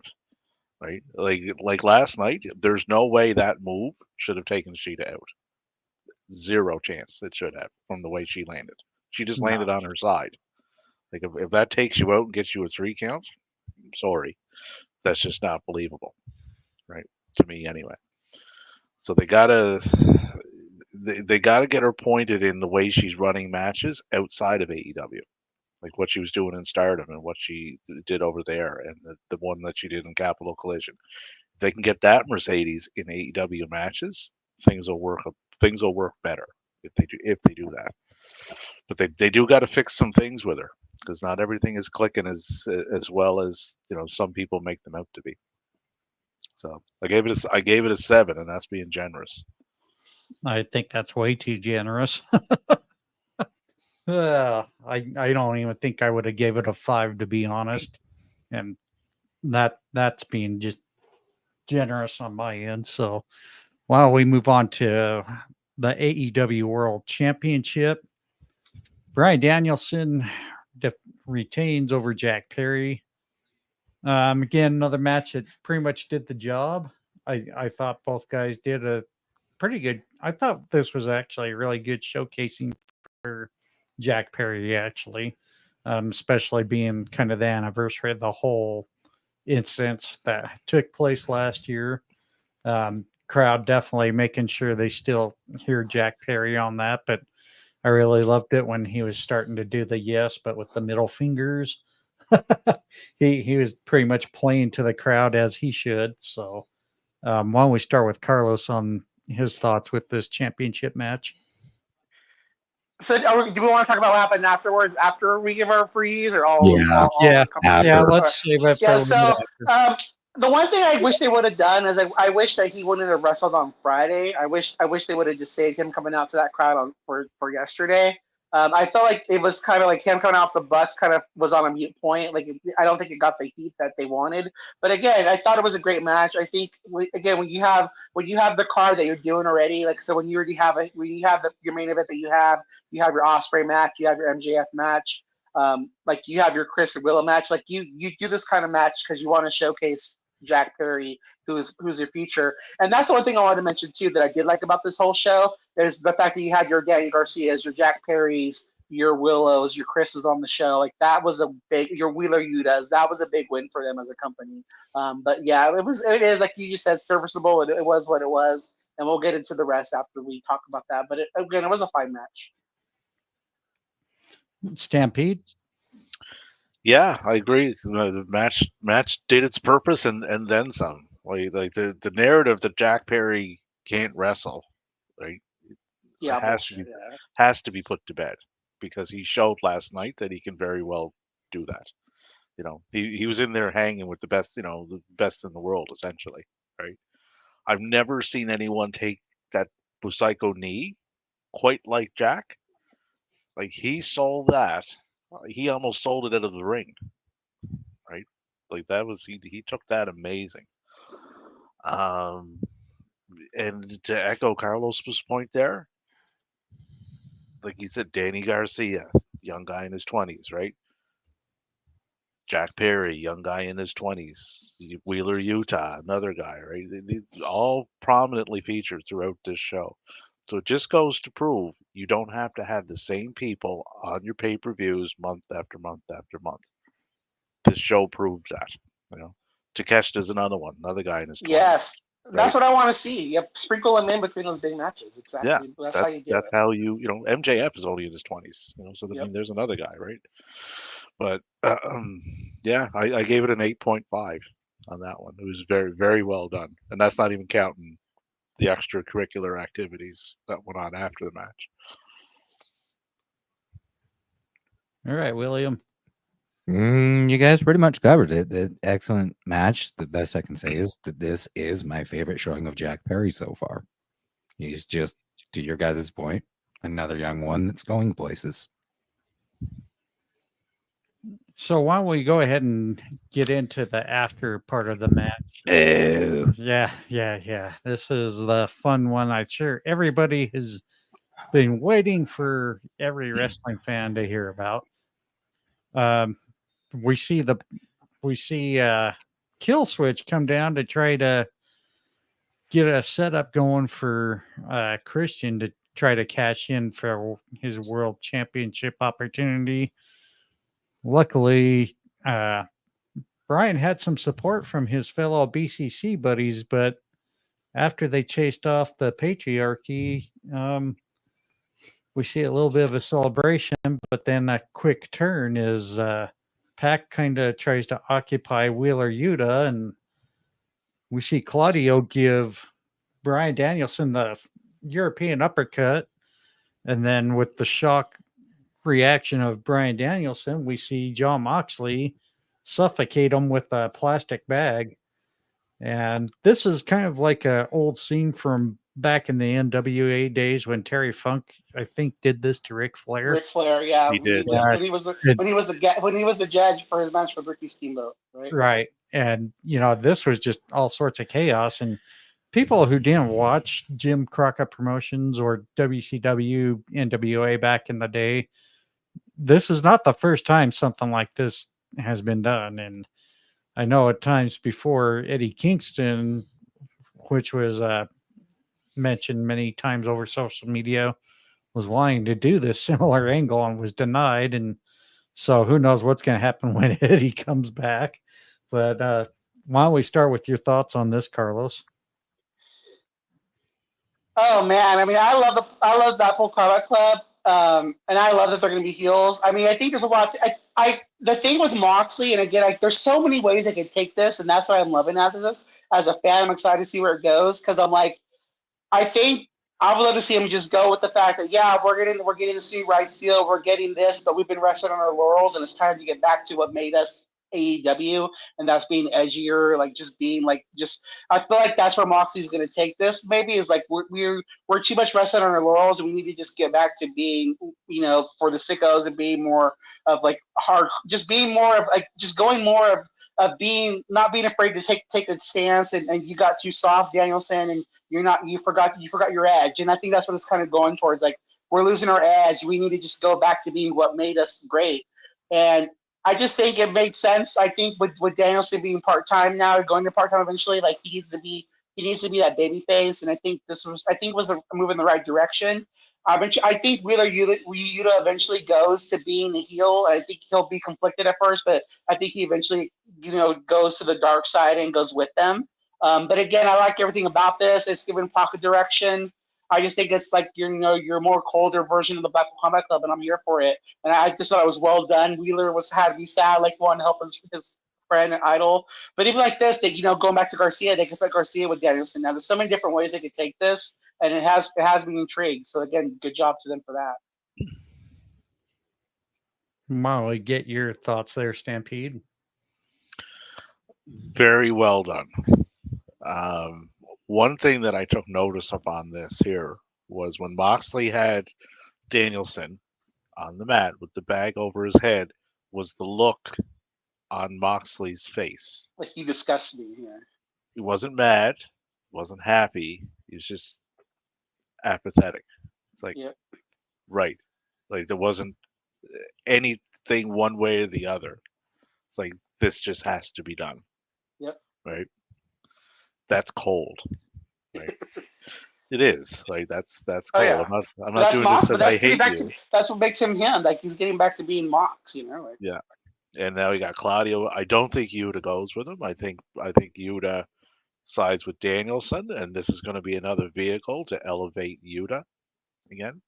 right? Like last night, there's no way that move should have taken Sheeta out. Zero chance it should have from the way she landed. She just landed on her side. Like if that takes you out and gets you a 3 count, I'm sorry, that's just not believable, right? To me, anyway. So they gotta get her pointed in the way she's running matches outside of AEW, like what she was doing in Stardom and what she did over there, and the one that she did in Capital Collision. If they can get that Mercedes in AEW matches, things will work better if they do that. But they do got to fix some things with her because not everything is clicking as well as some people make them out to be. So I gave it a 7, and that's being generous. I think that's way too generous. I don't even think I would have gave it a 5, to be honest, and that's being just generous on my end. So while we move on to the AEW World Championship, Bryan Danielson retains over Jack Perry. Again, another match that pretty much did the job. I thought both guys did a pretty good. I thought this was actually a really good showcasing for Jack Perry, actually, especially being kind of the anniversary of the whole incident that took place last year. Crowd definitely making sure they still hear Jack Perry on that, but I really loved it when he was starting to do the yes, but with the middle fingers. He was pretty much playing to the crowd as he should. So why don't we start with Carlos on his thoughts with this championship match? So, do we want to talk about what happened afterwards, after we give our freeze, or Yeah, Yeah, after. yeah. Let's save it for Yeah. a little So, bit after. the one thing I wish they would have done is I wish that he wouldn't have wrestled on Friday. I wish they would have just saved him coming out to that crowd for yesterday. I felt like it was kind of like him coming off the Bucks kind of was on a mute point. Like, I don't think it got the heat that they wanted. But again, I thought it was a great match. I think again when you have the card that you're doing already, like so when you already have your main event that you have your Osprey match, you have your MJF match, like you have your Chris and Willow match. Like you do this kind of match because you want to showcase Jack Perry, who's your feature. And that's the one thing I wanted to mention too that I did like about this whole show is the fact that you had your Danny Garcias, your Jack Perrys, your Willows, your Chris's on the show. Like that was a big your Wheeler Yutas. That was a big win for them as a company. But yeah, it is like you just said, serviceable. It was what it was, and we'll get into the rest after we talk about that. But again, it was a fine match. Stampede. Yeah, I agree. The match did its purpose and then some. Like the narrative that Jack Perry can't wrestle, right? Yeah, Has to be put to bed because he showed last night that he can very well do that. He was in there hanging with the best, the best in the world essentially, right? I've never seen anyone take that Busaiku knee quite like Jack. Like he sold that. He almost sold it out of the ring, right? Like that was he took that amazing. Um, and to echo Carlos's point there, like you said, Danny Garcia, young guy in his 20s, right? Jack Perry, young guy in his 20s. Wheeler Utah, another guy, right? These all prominently featured throughout this show. So it just goes to prove you don't have to have the same people on your pay-per-views month after month after month. This show proves that. You know, Takeshita's another guy in his 20s. Yes, right? that's what I want to see. Yep, sprinkle them in between those big matches. Exactly. Yeah, That's how you do that's it. how MJF is only in his 20s. So I Yep. mean, there's another guy, right? But yeah, I gave it an 8.5 on that one. It was very, very well done, and that's not even counting the extracurricular activities that went on after the match. All right, William. You guys pretty much covered it. Excellent match. The best I can say is that this is my favorite showing of Jack Perry so far. He's just, to your guys' point, another young one that's going places. So why don't we go ahead and get into the after part of the match? Oh. Yeah. This is the fun one. I'm sure everybody has been waiting for every wrestling fan to hear about. We see Kill Switch come down to try to get a setup going for Christian to try to cash in for his world championship opportunity. Luckily, Brian had some support from his fellow BCC buddies, but after they chased off the patriarchy, we see a little bit of a celebration, but then a quick turn is Pac kind of tries to occupy Wheeler Yuta, and we see Claudio give Bryan Danielson the European uppercut, and then with the shock reaction of Bryan Danielson, we see Jon Moxley suffocate him with a plastic bag. And this is kind of like an old scene from back in the NWA days when Terry Funk, I think, did this to Ric Flair. Ric Flair, yeah, He did. when he was the judge for his match with Ricky Steamboat, right? Right. And, this was just all sorts of chaos. And people who didn't watch Jim Crockett Promotions or WCW, NWA back in the day, this is not the first time something like this has been done. And I know at times before Eddie Kingston, which was mentioned many times over social media, was wanting to do this similar angle and was denied. And so who knows what's going to happen when Eddie comes back. But why don't we start with your thoughts on this, Carlos? Oh man, I mean, I love that whole Combat Club, and I love that they're going to be heels. I mean, I think there's a lot. The thing with Moxley, and again, there's so many ways they could take this, and that's why I'm loving after this. As a fan, I'm excited to see where it goes because I'm like, I think I would love to see him just go with the fact that we're getting to see Rice Seal, we're getting this, but we've been resting on our laurels, and it's time to get back to what made us AEW, and that's being edgier, like just being like just. I feel like that's where Moxley's going to take this. Maybe is like we're too much rested on our laurels, and we need to just get back to being, for the sickos and being more of like hard, just being more of like just going more of being not being afraid to take a stance, and you got too soft, Danielson, and you forgot your edge, and I think that's what it's kind of going towards. Like we're losing our edge. We need to just go back to being what made us great, and I just think it made sense. I think with Danielson being part time now, going to part time eventually, like he needs to be that baby face, and I think was a move in the right direction. I think Wheeler Yuta eventually goes to being the heel. I think he'll be conflicted at first, but I think he eventually goes to the dark side and goes with them. But again, I like everything about this. It's given Pac a direction. I just think it's like your more colder version of the Black Combat Club, and I'm here for it. And I just thought it was well done. Wheeler had to be sad, like he wanted to help his friend and idol. But even like this, going back to Garcia, they could put Garcia with Danielson. Now there's so many different ways they could take this, and it has me intrigued. So again, good job to them for that. Molly, get your thoughts there, Stampede. Very well done. One thing that I took notice of on this here was when Moxley had Danielson on the mat with the bag over his head, was the look on Moxley's face. Like he disgusts me. Yeah. He wasn't mad, wasn't happy. He was just apathetic. It's like, right. Like there wasn't anything one way or the other. It's like, this just has to be done. Yep. Right. That's cold. Right. It is like that's cold. Oh, yeah. I'm not doing this because I hate you. That's what makes him him. Like he's getting back to being Mox, Like. Yeah. And now we got Claudio. I don't think Yuta goes with him. I think Yuta sides with Danielson, and this is going to be another vehicle to elevate Yuta again.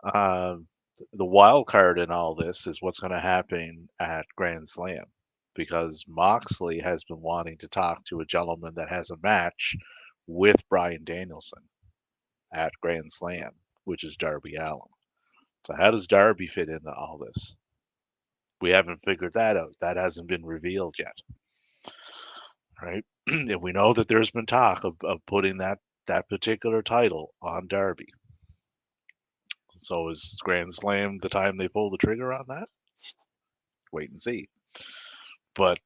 The wild card in all this is what's going to happen at Grand Slam, because Moxley has been wanting to talk to a gentleman that has a match with Bryan Danielson at Grand Slam, which is Darby Allin. So how does Darby fit into all this? We haven't figured that out. That hasn't been revealed yet. Right? And we know that there's been talk of putting that particular title on Darby. So is Grand Slam the time they pull the trigger on that? Wait and see. But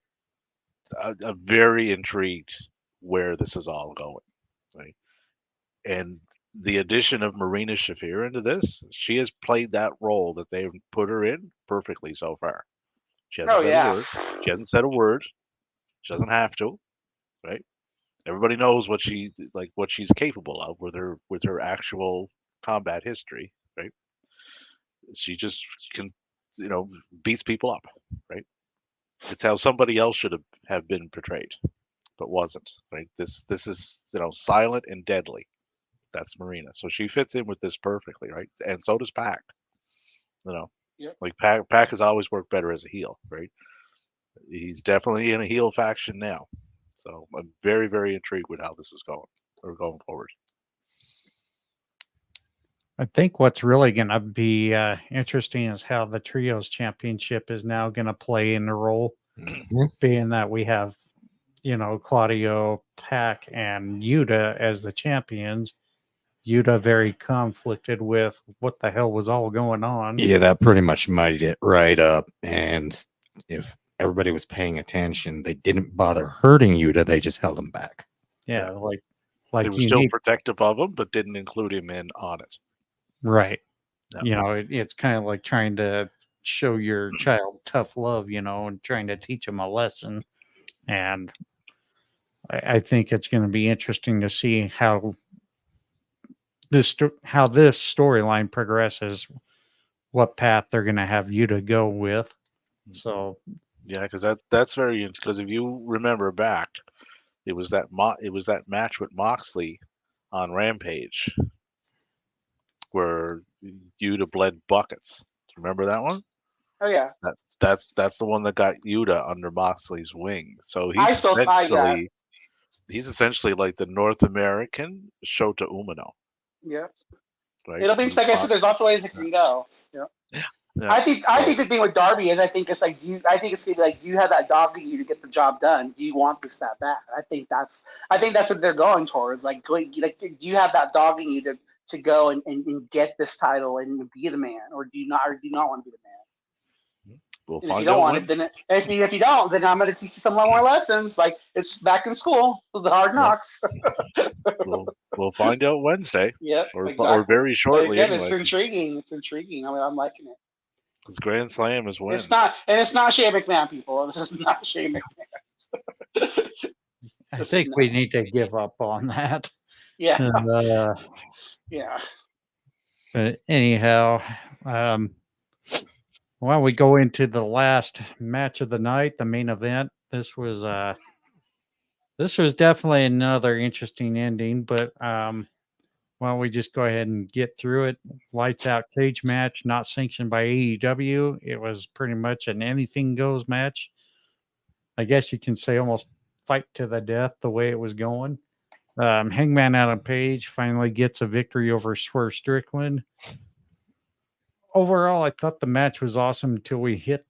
I'm very intrigued where this is all going. Right? And the addition of Marina Shafir into this, she has played that role that they've put her in perfectly so far. She hasn't said a word. She hasn't said a word. She doesn't have to, right? Everybody knows what she's capable of with her actual combat history, right? She just can, beats people up, right? It's how somebody else should have been portrayed, but wasn't, right? This is silent and deadly. That's Marina. So she fits in with this perfectly, right? And so does Pac. Yep. Like Pac has always worked better as a heel, right? He's definitely in a heel faction now. So I'm very, very intrigued with how this is going forward. I think what's really going to be interesting is how the Trios Championship is now going to play in the role, being that we have Claudio, Pac, and Yuta as the champions. Yuta very conflicted with what the hell was all going on. Yeah, that pretty much muddied it right up. And if everybody was paying attention, they didn't bother hurting Yuta. They just held him back. Yeah, They like were you still need, protective of him, but didn't include him in on it. right. Yeah. It's kind of like trying to show your child tough love, and trying to teach them a lesson. And I think it's going to be interesting to see how this storyline progresses, what path they're going to have you to go with. So Yeah, because that's very because if you remember back, it was that match with Moxley on Rampage where Yuta bled buckets. Remember that one? Oh yeah, That's the one that got Yuta under Moxley's wing. So yeah, he's essentially like the North American Shota Umino, yeah. right? It'll be like I said. There's lots of ways it can go. Yeah. Yeah. I think the thing with Darby is I think it's like I think it's gonna be like you have that dog in you to get the job done. Do you want this that bad? I think that's what they're going towards. Like do you have that dog in you to go and get this title and be the man, or do you not want to be the man? We'll And if you find don't out want when. it, then if you don't, then I'm going to teach you some more lessons. Like it's back in school, the hard knocks. We'll find out Wednesday. Yep, or exactly. very shortly. Again, anyway, it's intriguing. It's intriguing. I'm liking it. because Grand Slam is when. It's not Shane McMahon, people. This is not Shane McMahon. I think we need to give up on that. Yeah. And, Yeah. but anyhow, while we go into the last match of the night, the main event, this was definitely another interesting ending. But why don't we just go ahead and get through it? Lights out cage match, not sanctioned by AEW. It was pretty much an anything goes match. I guess you can say almost fight to the death the way it was going. Hangman Adam Page finally gets a victory over Swerve Strickland. Overall, I thought the match was awesome until we hit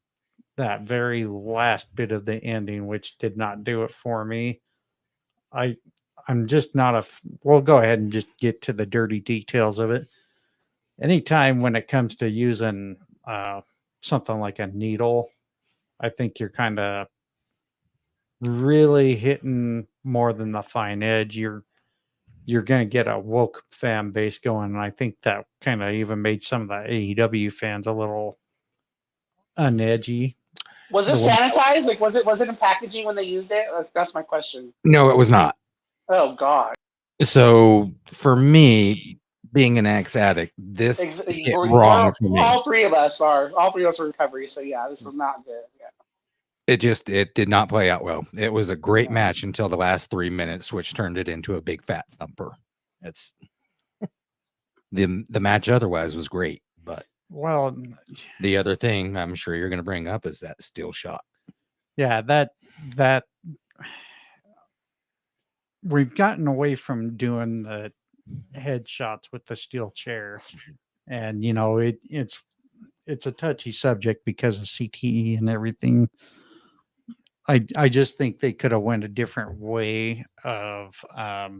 that very last bit of the ending, which did not do it for me. I'm just not we'll go ahead and just get to the dirty details of it. Anytime when it comes to using something like a needle, I think you're kind of really hitting more than the fine edge. You're going to get a woke fan base going, and I think that kind of even made some of the AEW fans a little unedgy. Was it sanitized? Like, was it in packaging when they used it? That's my question. No, it was not. Oh God. So for me, being an ex-addict, this hit wrong for me. All three of us are in recovery, so yeah, this is not good. Yeah. It did not play out well. It was a great match until the last 3 minutes, which turned it into a big fat thumper. It's the match otherwise was great, but the other thing I'm sure you're going to bring up is that steel shot. Yeah, that we've gotten away from doing the headshots with the steel chair, and it's a touchy subject because of CTE and everything. I just think they could have went a different way of I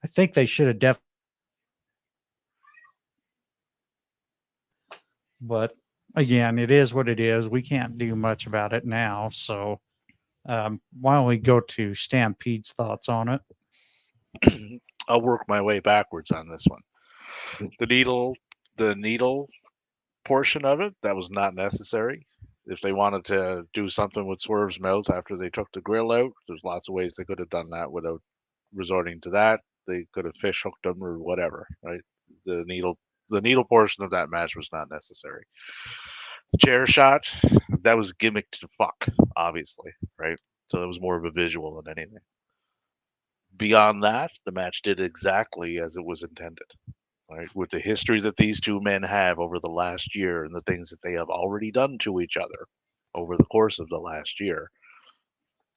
think they should have definitely, but again, it is what it is. We can't do much about it now. So why don't we go to Stampede's thoughts on it? I'll work my way backwards on this one. The needle portion of it, that was not necessary. If they wanted to do something with Swerve's mouth after they took the grill out, there's lots of ways they could have done that without resorting to that. They could have fish hooked him or whatever, right? The needle portion of that match was not necessary. The chair shot, that was gimmicked to fuck, obviously, right? So it was more of a visual than anything. Beyond that, the match did exactly as it was intended. Right, with the history that these two men have over the last year and the things that they have already done to each other over the course of the last year,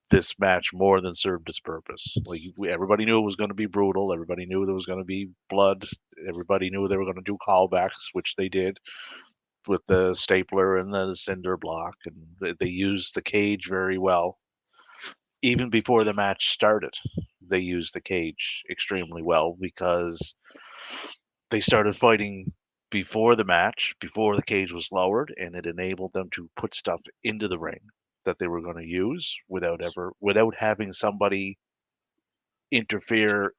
this match more than served its purpose. Like everybody knew it was going to be brutal. Everybody knew there was going to be blood. Everybody knew they were going to do callbacks, which they did with the stapler and the cinder block, and they used the cage very well. even before the match started, they used the cage extremely well because they started fighting before the match, before the cage was lowered, and it enabled them to put stuff into the ring that they were going to use without having somebody interfere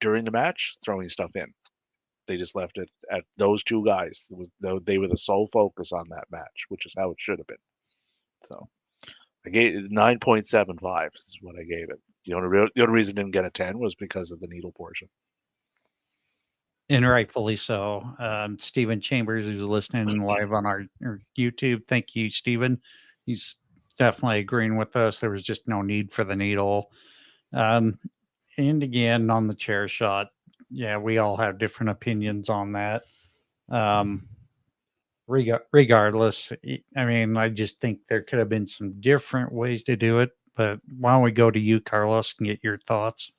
during the match throwing stuff in. They just left it at those two guys. They were the sole focus on that match, which is how it should have been. So I gave it 9.75 is what I gave it. The only reason I didn't get a 10 was because of the needle portion. And rightfully so. Stephen Chambers, who's listening live on our YouTube. Thank you, Stephen. He's definitely agreeing with us. There was just no need for the needle. And again, on the chair shot, yeah, we all have different opinions on that. Regardless, I mean, I just think there could have been some different ways to do it. But why don't we go to you, Carlos, and get your thoughts?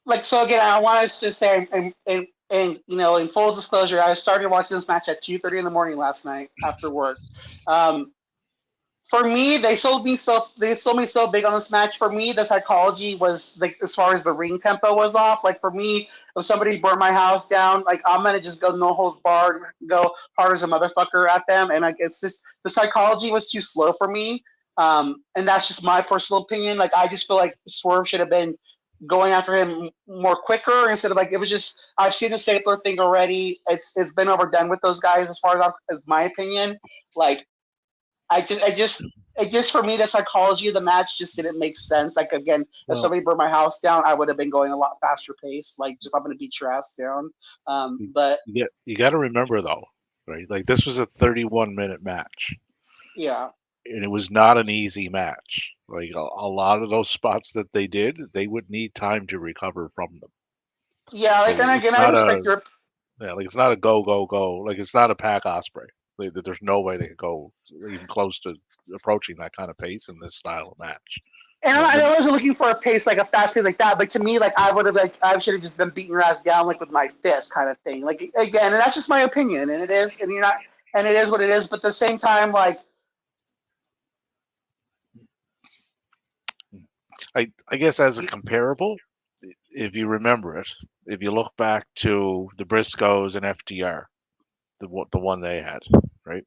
Like, so again, I want us to say, and you know, in full disclosure, I started watching this match at 2:30 in the morning last night after work. For me, they sold me so big on this match. For me, the psychology was like, as far as the ring tempo was off. Like for me, if somebody burned my house down, like I'm gonna just go no holds barred, go hard as a motherfucker at them. And like it's just the psychology was too slow for me. And that's just my personal opinion. Like I just feel like Swerve should have been going after him more quicker instead of like it was just. I've seen the stapler thing already. It's been overdone with those guys as far as my opinion. Like. I just for me the psychology of the match just didn't make sense. Like again, if somebody burned my house down, I would have been going a lot faster pace. Like just I'm gonna beat your ass down. But you got to remember though, right? Like this was a 31-minute match, yeah, and it was not an easy match. Like a lot of those spots that they did, they would need time to recover from them. yeah. Like So and again, I respect your. Yeah, like it's not a go. Like it's not a Pac Osprey. Like, there's no way they could go even close to approaching that kind of pace in this style of match. And I wasn't looking for a pace like a fast pace like that, but to me, like I would have like I should have just been beating your ass down like with my fist kind of thing. Like again, and that's just my opinion, and it is, and you're not, and it is what it is. But at the same time, like I guess as a comparable, if you remember it, if you look back to the Briscoes and FDR, the one they had, right?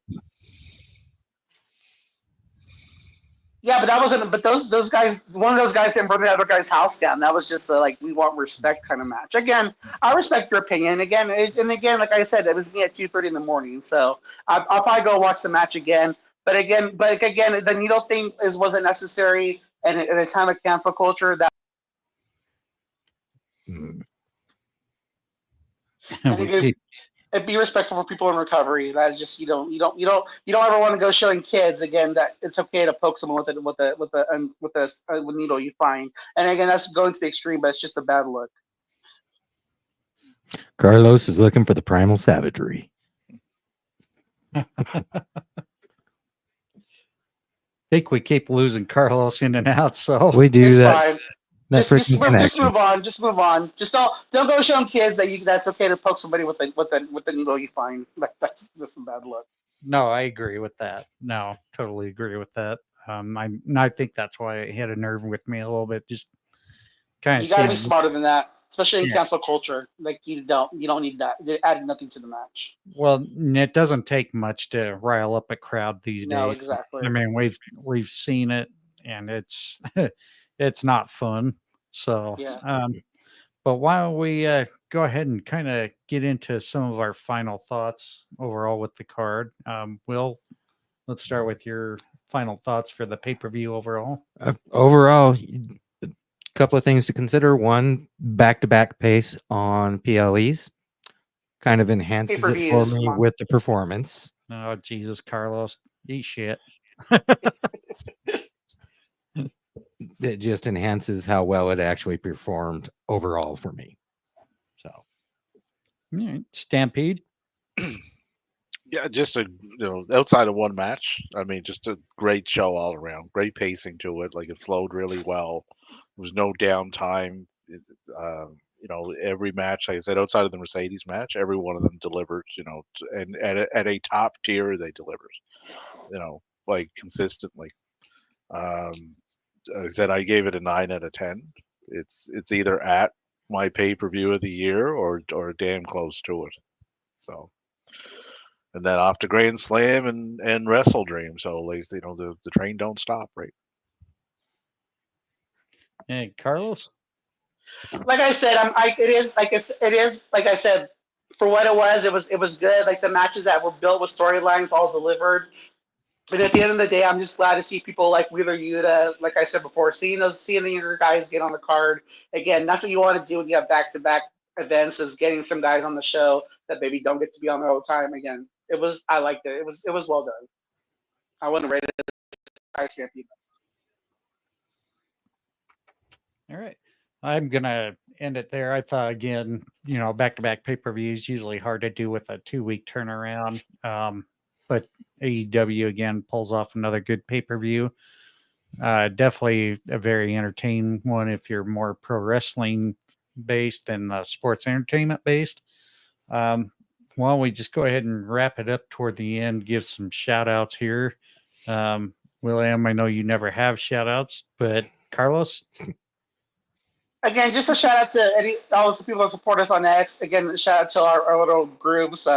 yeah, but that wasn't. But those guys, one of those guys didn't burn the other guy's house down. That was just a, like we want respect kind of match. Again, I respect your opinion. Again, like I said, it was me at 2:30 in the morning, so I'll probably go watch the match again. But again, the needle thing wasn't necessary, and in a time of cancel culture, that. And be respectful for people in recovery. That's just you don't ever want to go showing kids again that it's okay to poke someone with a needle you find. And again, that's going to the extreme, but it's just a bad look. Carlos is looking for the primal savagery. I think we keep losing Carlos in and out, so we do it's that. Fine. Just move on. Just move on. Just don't go showing kids that's okay to poke somebody with the needle you find. Like that's just a bad look. No, I agree with that. No, totally agree with that. I think that's why it hit a nerve with me a little bit. Just kind of. You got to be smarter than that, especially in cancel culture. Like you don't need that. It added nothing to the match. Well, it doesn't take much to rile up a crowd these days. No, exactly. I mean, we've seen it, and it's it's not fun. So, yeah. But why don't we go ahead and kind of get into some of our final thoughts overall with the card? Will, let's start with your final thoughts for the pay-per-view overall. Overall, a couple of things to consider. One, back-to-back pace on PLEs kind of enhances it for me with the performance. Oh, Jesus, Carlos, eat shit. It just enhances how well it actually performed overall for me. So, Stampede. Yeah, just outside of one match. I mean, just a great show all around. Great pacing to it. Like it flowed really well. There was no downtime. Every match, like I said, outside of the Mercedes match, every one of them delivered. And at a top tier, they delivered. Like consistently. I said I gave it a 9 out of 10. It's either at my pay-per-view of the year or damn close to it. So, and then off to Grand Slam and Wrestle Dream. So, like, you know, the train don't stop, right? Hey, Carlos. Like I said, it is like I said, for what it was good. Like the matches that were built with storylines all delivered. But at the end of the day, I'm just glad to see people like Wheeler Yuta, like I said before, seeing the younger guys get on the card. Again, that's what you want to do when you have back-to-back events, is getting some guys on the show that maybe don't get to be on there all the time. Again, I liked it. It was well done. I wouldn't rate it as high stampede. All right. I'm going to end it there. I thought, again, you know, back-to-back pay-per-views usually hard to do with a 2-week turnaround. But AEW, again, pulls off another good pay-per-view. Definitely a very entertaining one if you're more pro wrestling based than sports entertainment based. Why don't we just go ahead and wrap it up toward the end, give some shout outs here. William, I know you never have shout outs, but Carlos? Again, just a shout out to all the people that support us on X. Again, shout out to our little groups.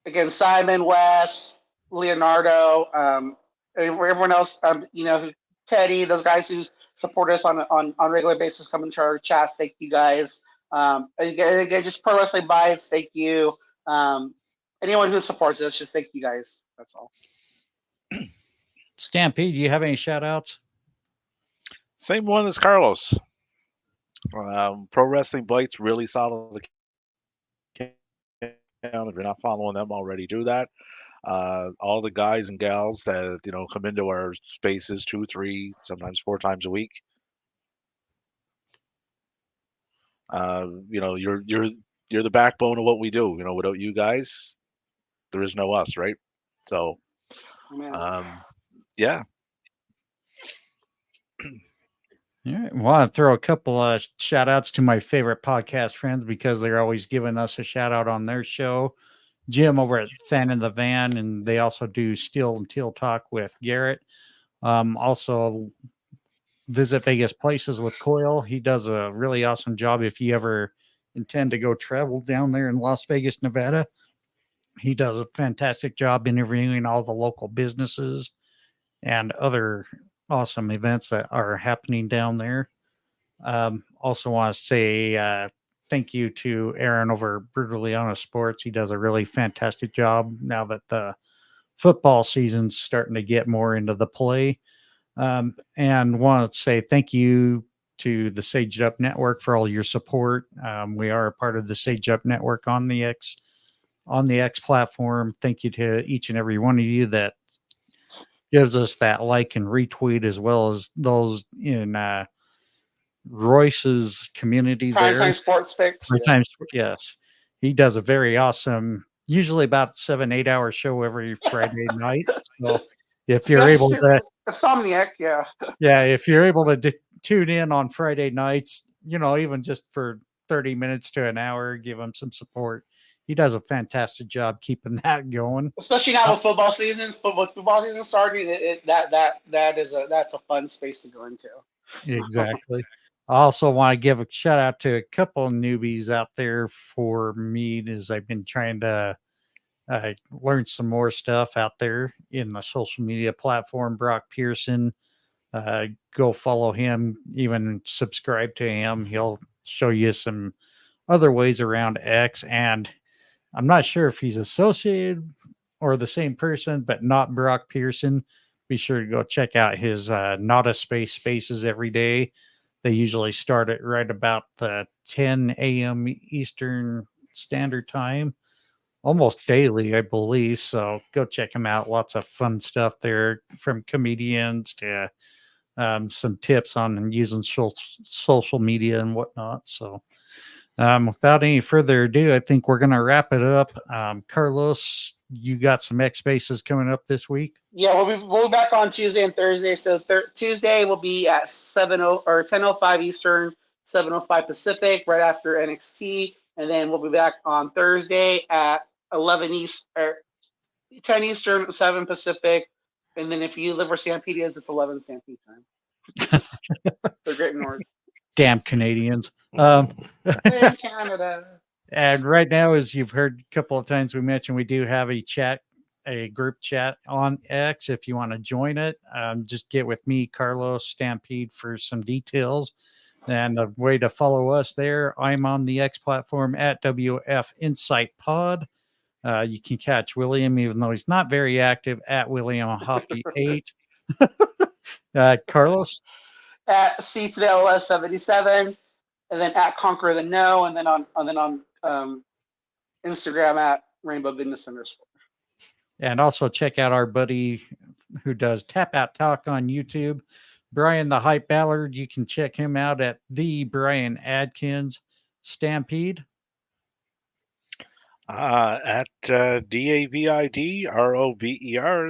Again, Simon, Wes, Leonardo, and everyone else. You know, Teddy, those guys who support us on a regular basis, coming to our chats. Thank you guys. Again, just pro wrestling bites. Thank you. Anyone who supports us, just thank you guys. That's all. Stampede, do you have any shout outs? Same one as Carlos. Pro Wrestling Bites, really solid account. If you're not following them already, do that. All the guys and gals that, you know, come into our spaces 2, 3, sometimes 4 times a week. You know, you're the backbone of what we do. You know, without you guys, there is no us, right? So, yeah. All right. I want to throw a couple of shout outs to my favorite podcast friends because they're always giving us a shout out on their show. Jim over at Fan in the Van, and they also do Steel and Teal Talk with Garrett. Also, Visit Vegas Places with Coyle. He does a really awesome job if you ever intend to go travel down there in Las Vegas, Nevada. He does a fantastic job interviewing all the local businesses and other awesome events that are happening down there. Also want to say thank you to Aaron over Brutally Honest Sports. He does a really fantastic job now that the football season's starting to get more into the play. And want to say thank you to the Sage Up Network for all your support. We are a part of the Sage Up Network on the X platform. Thank you to each and every one of you that gives us that like and retweet, as well as those in Royce's community there. Time Sports Fix. Yes. He does a very awesome, usually about 7-8 hour show every Friday night. So if you're able to Insomniac, if you're able to tune in on Friday nights, you know, even just for 30 minutes to an hour, give him some support. He does a fantastic job keeping that going. Especially now with football season. Football season starting, that's a fun space to go into. Exactly. I also want to give a shout out to a couple of newbies out there for me, as I've been trying to learn some more stuff out there in the social media platform. Brock Pearson, go follow him, even subscribe to him. He'll show you some other ways around X, and I'm not sure if he's associated or the same person, but not Brock Pearson. Be sure to go check out his Not a Space Spaces every day. They usually start at right about 10 a.m. Eastern Standard Time, almost daily, I believe. So go check him out. Lots of fun stuff there, from comedians to some tips on using social media and whatnot. So without any further ado, I think we're going to wrap it up. Carlos, you got some X Spaces coming up this week? Yeah, we'll be back on Tuesday and Thursday. So Tuesday will be at 10:05 Eastern, 7:05 Pacific, right after NXT, and then we'll be back on Thursday at 11 East or 10 Eastern, 7 Pacific, and then if you live where Stampede is, it's 11 Stampede time. The Great North. Damn Canadians. In Canada. And right now, as you've heard a couple of times we mentioned, we do have a group chat on X. If you want to join it, just get with me, Carlos Stampede, for some details. And the way to follow us there, I'm on the X platform at WF Insight Pod. You can catch William, even though he's not very active, at William Hoppy 8. Carlos? At CFidel77, and then at Conquer the No, and then on Instagram at Rainbow Goodness _. And also check out our buddy who does Tap Out Talk on YouTube, Brian the Hype Ballard. You can check him out at the Brian Adkins. Stampede. At DAVIDROBER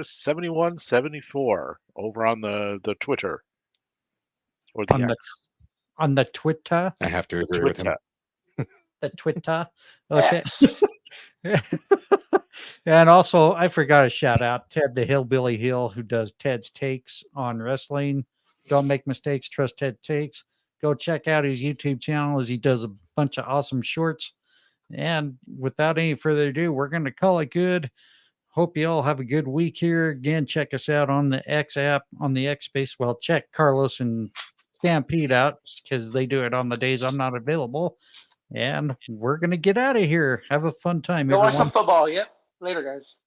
7174 over on the Twitter or the On X. On the Twitter. I have to agree with him. The Twitter. Okay. Yes. And also, I forgot to shout out Ted the Hillbilly Hill, who does Ted's Takes on wrestling. Don't make mistakes. Trust Ted Takes. Go check out his YouTube channel as he does a bunch of awesome shorts. And without any further ado, we're going to call it good. Hope you all have a good week here. Again, check us out on the X app, on the X space. Well, check Carlos and Stampede out because they do it on the days I'm not available. And we're going to get out of here. Have a fun time, Go watch everyone. some football. Yep. Later, guys.